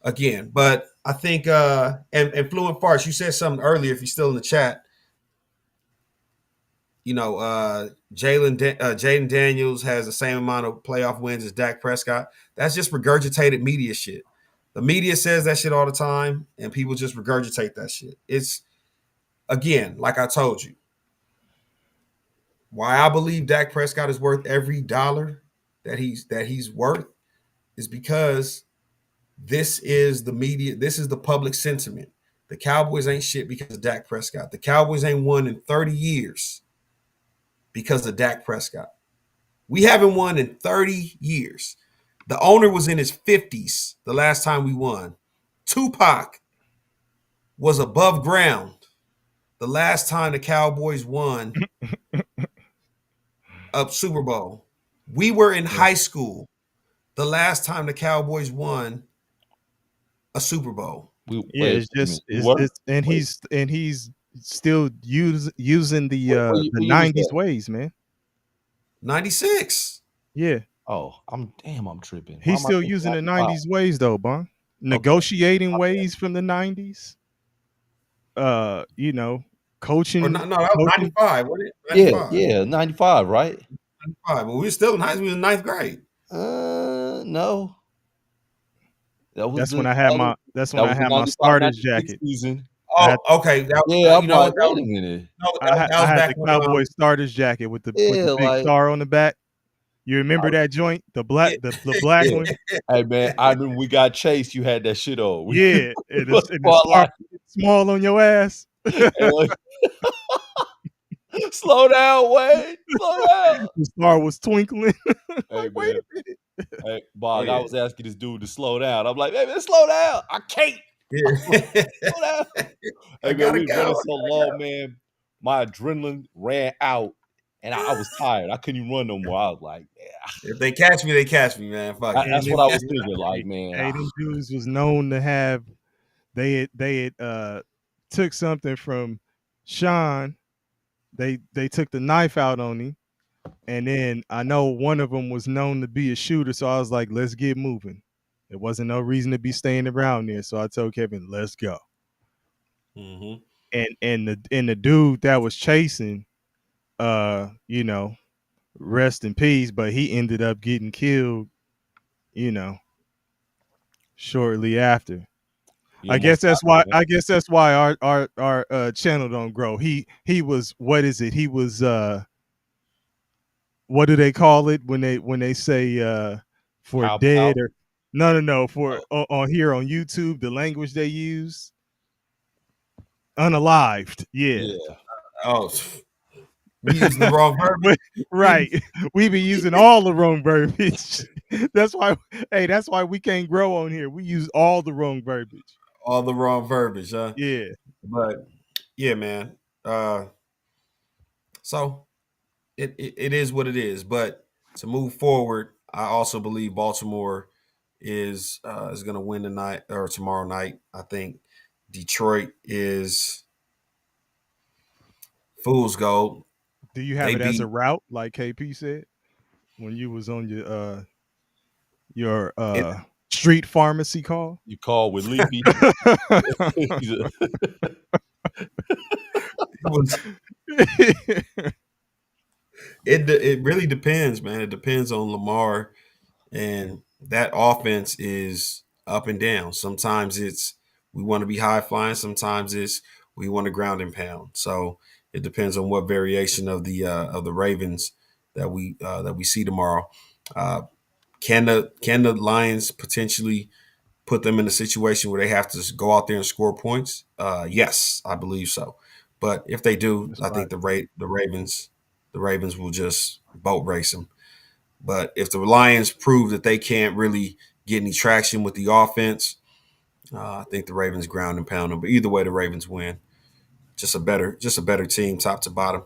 again, but I think and Fluent Farce, you said something earlier. If you're still in the chat, Jaden Daniels has the same amount of playoff wins as Dak Prescott. That's just regurgitated media shit. The media says that shit all the time, and people just regurgitate that shit. It's, again, like I told you, why I believe Dak Prescott is worth every dollar that he's worth is because this is the media, this is the public sentiment. The Cowboys ain't shit because of Dak Prescott. The Cowboys ain't won in 30 years because of Dak Prescott. We haven't won in 30 years. The owner was in his 50s the last time we won. Tupac was above ground the last time the Cowboys won a Super Bowl. We were in high school the last time the Cowboys won a Super Bowl. Yeah, it's just and he's still using the What the year was 90s that? ways, man. 96. Yeah. Oh, I'm tripping. Why He's am I still thinking using the 95? 90s ways though, Bon. Okay. Negotiating ways from the 90s. Or coaching. No, that was 95. What is Yeah, 95? yeah, 95, right? 95. But we were still in high school. We was in ninth grade. No. That was That's the when I had my that was the my 95, starters 96 jacket. season. I had, Oh, okay. That, Yeah, I'm you know like, what? That wait a was, minute. no, I that had was the back when Cowboy starters jacket with the Yeah, big like star on the back. You remember that joint? The black yeah. the black yeah. one? Hey man, I remember we got chased. You had that shit on. Yeah. And Was the star small on your ass. like, slow down, Wade. Slow down. The star was twinkling. Hey Wait man. a minute. Hey, Bog, Yeah. I was asking this dude to slow down. I'm like, hey man, slow down. I can't. Yeah. Slow down. I Hey man, gotta we go. running so long, man. My adrenaline ran out, and I was tired. I couldn't even run no more. I was like, yeah. If they catch me, they catch me, man. Fuck it. That's what I was thinking. Like, man, Hey, them dudes was known to have they had took something from Sean. They took the knife out on him, and then I know one of them was known to be a shooter. So I was like, let's get moving. There wasn't no reason to be staying around there. So I told Kevin, let's go. Mhm. And the dude that was chasing, rest in peace, but he ended up getting killed, shortly after. he I guess almost that's died, why man. our channel don't grow. He was, what is it? He was what do they call it when they say for Cow dead pout. or no for on here on YouTube, the language they use, unalived. Yeah. Yeah. Oh, we using the wrong verb. Right. We be using all the wrong verbiage. That's why we can't grow on here. We use all the wrong verbiage. All the wrong verbiage, huh? Yeah. But yeah, man. So it is what it is. But to move forward, I also believe Baltimore is going to win tonight or tomorrow night. I think Detroit is fool's gold. Do you have They it as a beat route, like KP said, when you was on your it. street pharmacy call? You call with Leafy. It really depends, man. It depends on Lamar, and that offense is up and down. Sometimes it's we want to be high flying. Sometimes it's we want to ground and pound. So it depends on what variation of the Ravens that we see tomorrow. Can the Lions potentially put them in a situation where they have to go out there and score points? Yes, I believe so. But if they do, That's I think the Ravens will just boat race them. But if the Lions prove that they can't really get any traction with the offense, I think the Ravens ground and pound them. But either way, the Ravens win. Just a better team, top to bottom.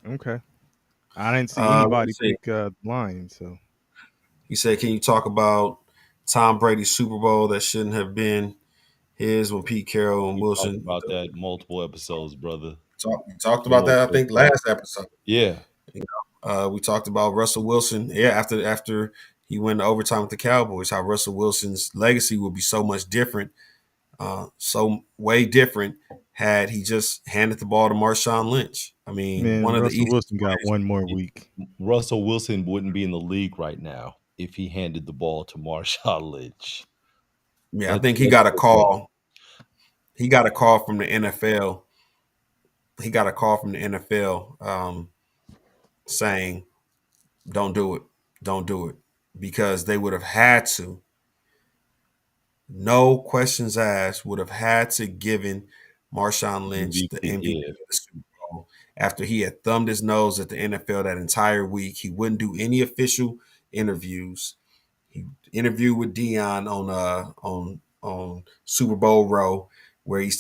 Okay. I didn't see anybody let's see. pick Lions, so He said, "Can you talk about Tom Brady's Super Bowl that shouldn't have been his when Pete Carroll and We Wilson talked about that multiple episodes, brother. talked about that? I think last episode. Yeah. We talked about Russell Wilson. Yeah, after he went to overtime with the Cowboys, how Russell Wilson's legacy will be so much different, so way different had he just handed the ball to Marshawn Lynch. I mean, man, one of Russell the Wilson got one more week. Russell Wilson wouldn't be in the league right now if he handed the ball to Marshawn Lynch. Yeah, I think he got a call. He got a call from the NFL. He got a call from the NFL saying, "Don't do it," because they would have had to. No questions asked. Would have had to given Marshawn Lynch the MVP of the Super Bowl after he had thumbed his nose at the NFL that entire week. He wouldn't do any official interviews. He interviewed with Dion on Super Bowl Row, where he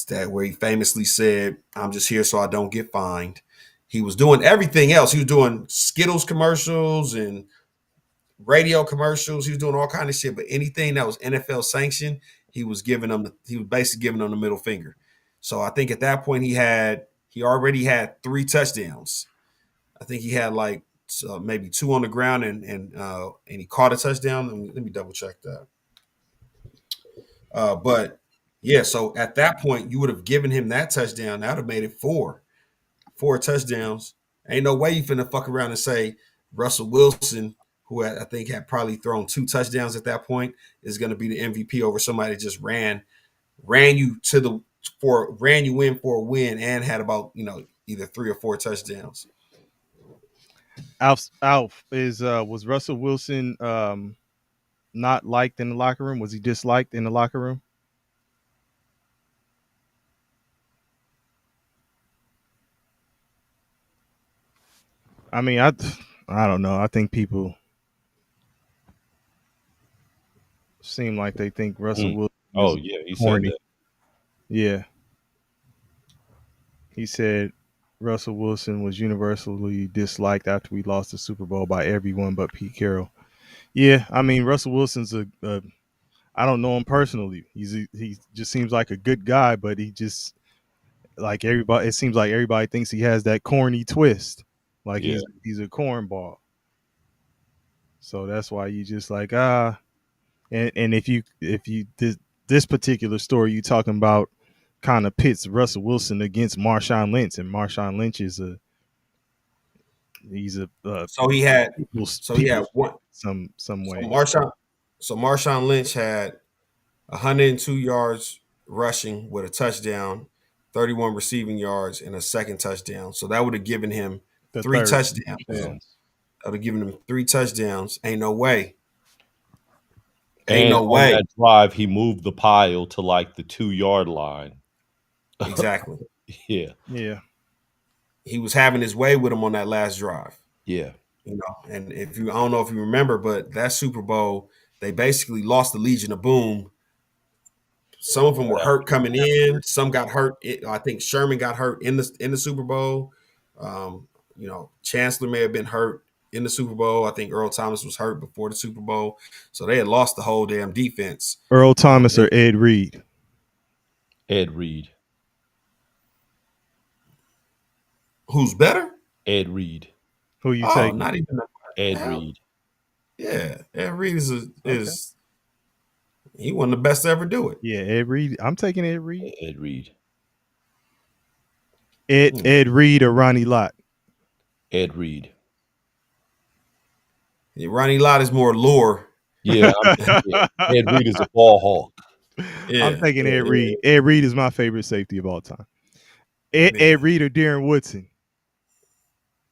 famously said, "I'm just here so I don't get fined." He was doing everything else. He was doing Skittles commercials and radio commercials. He was doing all kind of shit. But anything that was NFL sanctioned, he was basically giving them the middle finger. So I think at that point he already had 3 touchdowns. I think he had like maybe 2 on the ground and he caught a touchdown. Let me double check that. But yeah, so at that point you would have given him that touchdown. That would have made it 4 touchdowns. Ain't no way you finna fuck around and say Russell Wilson, who I think had probably thrown 2 touchdowns at that point, is going to be the MVP over somebody that just ran you in for a win and had about either 3 or 4 touchdowns. Alf was Russell Wilson not liked in the locker room? Was he disliked in the locker room? I mean, I don't know. I think people seem like they think Russell Wilson. Oh yeah, he corny. said that. Yeah, he said Russell Wilson was universally disliked after we lost the Super Bowl by everyone but Pete Carroll. Yeah, I mean Russell Wilson's I don't know him personally. He just seems like a good guy, but he just like everybody. It seems like everybody thinks he has that corny twist, like he's a cornball. So that's why you just like and if you this particular story you talking about kind of pits Russell Wilson against Marshawn Lynch, and Marshawn Lynch is he's a so he had one some way. So Marshawn Lynch had 102 yards rushing with a touchdown, 31 receiving yards, and a second touchdown. So that would have given him 3 touchdowns. Yeah. That would have given him 3 touchdowns. Ain't no way. And on that drive, he moved the pile to like the 2-yard line. Exactly. Yeah. Yeah. He was having his way with him on that last drive. Yeah. And I don't know if you remember, but that Super Bowl, they basically lost the Legion of Boom. Some of them were hurt coming in. Some got hurt. I think Sherman got hurt in the Super Bowl. Chancellor may have been hurt in the Super Bowl. I think Earl Thomas was hurt before the Super Bowl. So they had lost the whole damn defense. Earl Thomas or Ed Reed? Ed Reed. Who's better? Ed Reed. Who you take? Not even Ed Reed. Yeah, Ed Reed is he one of the best to ever do it. Yeah, Ed Reed. I'm taking Ed Reed. Ed Reed. Ed Reed or Ronnie Lott? Ed Reed. Yeah, Ronnie Lott is more lure. Yeah, Ed Reed is a ball hawk. Yeah, I'm taking Ed Reed. Ed Reed is my favorite safety of all time. Ed Reed or Darren Woodson?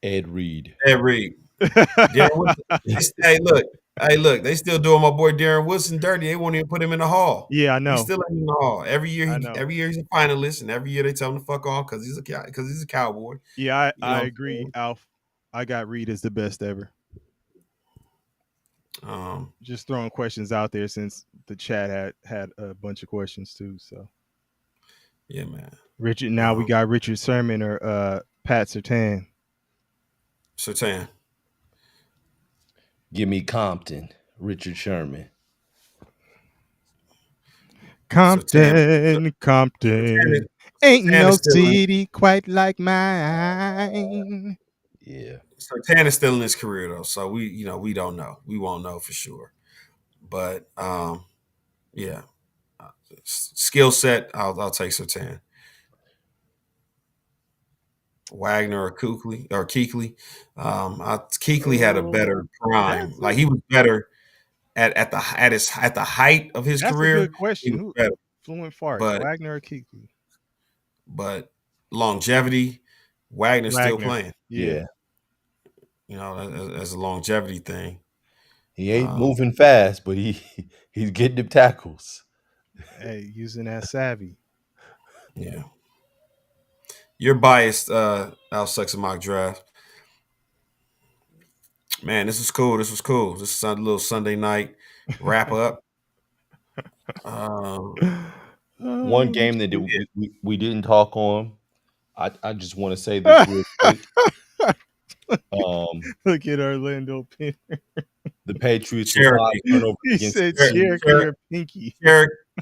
Ed Reed. Ed Reed. Darren Woodson. Hey, look, they still doing my boy Darren Woodson dirty. They won't even put him in the hall. Yeah, I know. He's still in the hall. Every year he's a finalist, and every year they tell him to fuck off because he's a Cowboy. Yeah, I agree, Alf. I got Reed as the best ever. Just throwing questions out there since the chat had a bunch of questions too. So yeah, man. Richard. Now we got Richard Sherman or Pat Surtain. Surtain. Give me Compton, Richard Sherman. Compton. Ain't no city quite like mine. Yeah. Surtain is still in his career though, so we don't know. We won't know for sure. But yeah, skill set. I'll take Surtain. Wagner or Kuechly. Kuechly had a better prime. Like he was better at the height of his career. That's a good question. Fluent fart, Wagner or Kuechly? But longevity, Wagner's still playing. Yeah. As a longevity thing. He ain't moving fast, but he's getting them tackles. Hey, using that savvy. Yeah. You're biased, Al Sex Mock Draft. Man, this was cool. This is a little Sunday night wrap up. One game that we didn't talk on. I just want to say this real quick. Look at Orlando Pinner. The Patriots with 5 Cherokee. turnovers He against said the Chiefs. Cherokee or Pinky.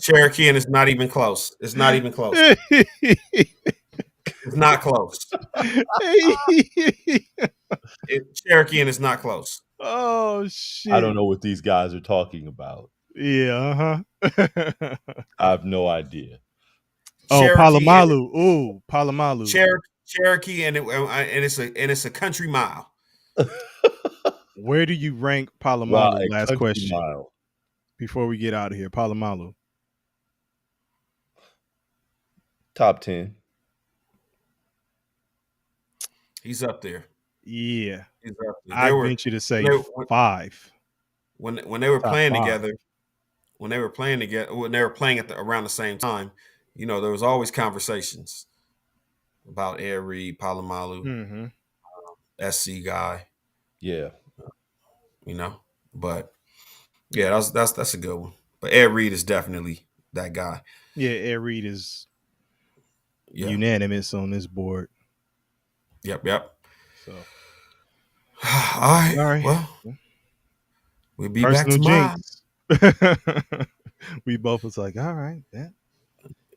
Cherokee, and it's not even close. It's not even close. It's not close. Cherokee, and it's not close. Oh shit! I don't know what these guys are talking about. Yeah, I have no idea. Oh, Cherokee and- Palomalu. Ooh, Palomalu. Cherokee, and it's a country mile. Where do you rank Palomalu? Wow, a Last country question mile. before we get out of here. Palomalu. Top 10. He's up there. Yeah, He's up there. I venture to say they- 5. When they were Top playing 5. together, when they were playing at around the same time, there was always conversations about Ed Reed, Palomalu, Mm-hmm. SC guy, Yeah. But yeah, that's a good one. But Ed Reed is definitely that guy. Yeah, Ed Reed is Yeah. unanimous on this board. Yep. So All right. Well, we'll be back personal tomorrow. jinx. We both was like, all right,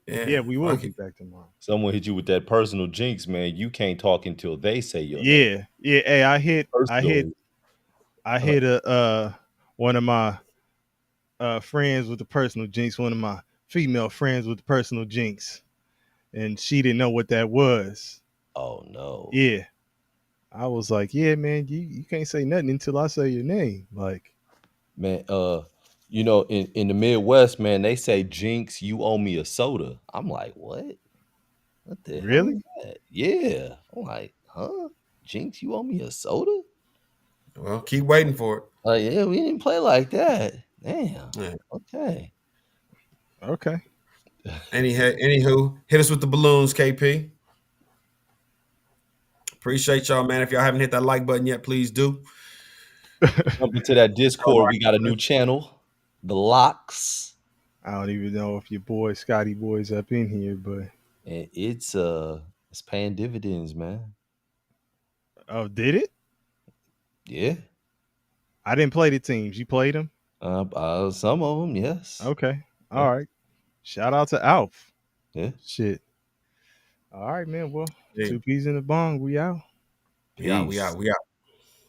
yeah, we will okay. be back tomorrow. Someone hit you with that personal jinx, man. You can't talk until they say your name. Yeah. Hey, I hit Personally. one of my friends with the personal jinx, one of my female friends with the personal jinx, and she didn't know what that was. Oh no. Yeah, I was like, yeah, man, you can't say nothing until I say your name. Like, Man, in the Midwest, man, they say jinx, you owe me a soda. I'm like, what? What the hell Really? is that? Yeah. I'm like, huh? Jinx, you owe me a soda? Well, keep waiting for it. Yeah, we didn't play like that. Damn. Yeah. Okay. okay. Anywho, hit us with the balloons, KP. Appreciate y'all, man. If y'all haven't hit that like button yet, please do. Jump into that Discord. We got a new channel, The Locks. I don't even know if your boy Scotty Boy's up in here, but And it's paying dividends, man. oh, did it? Yeah. I didn't play the teams. You played them? Some of them, yes. Okay. All right. Shout out to Alf. Yeah. Shit. All right, man. Well, Yeah. 2 peas in the bong. We out. We out.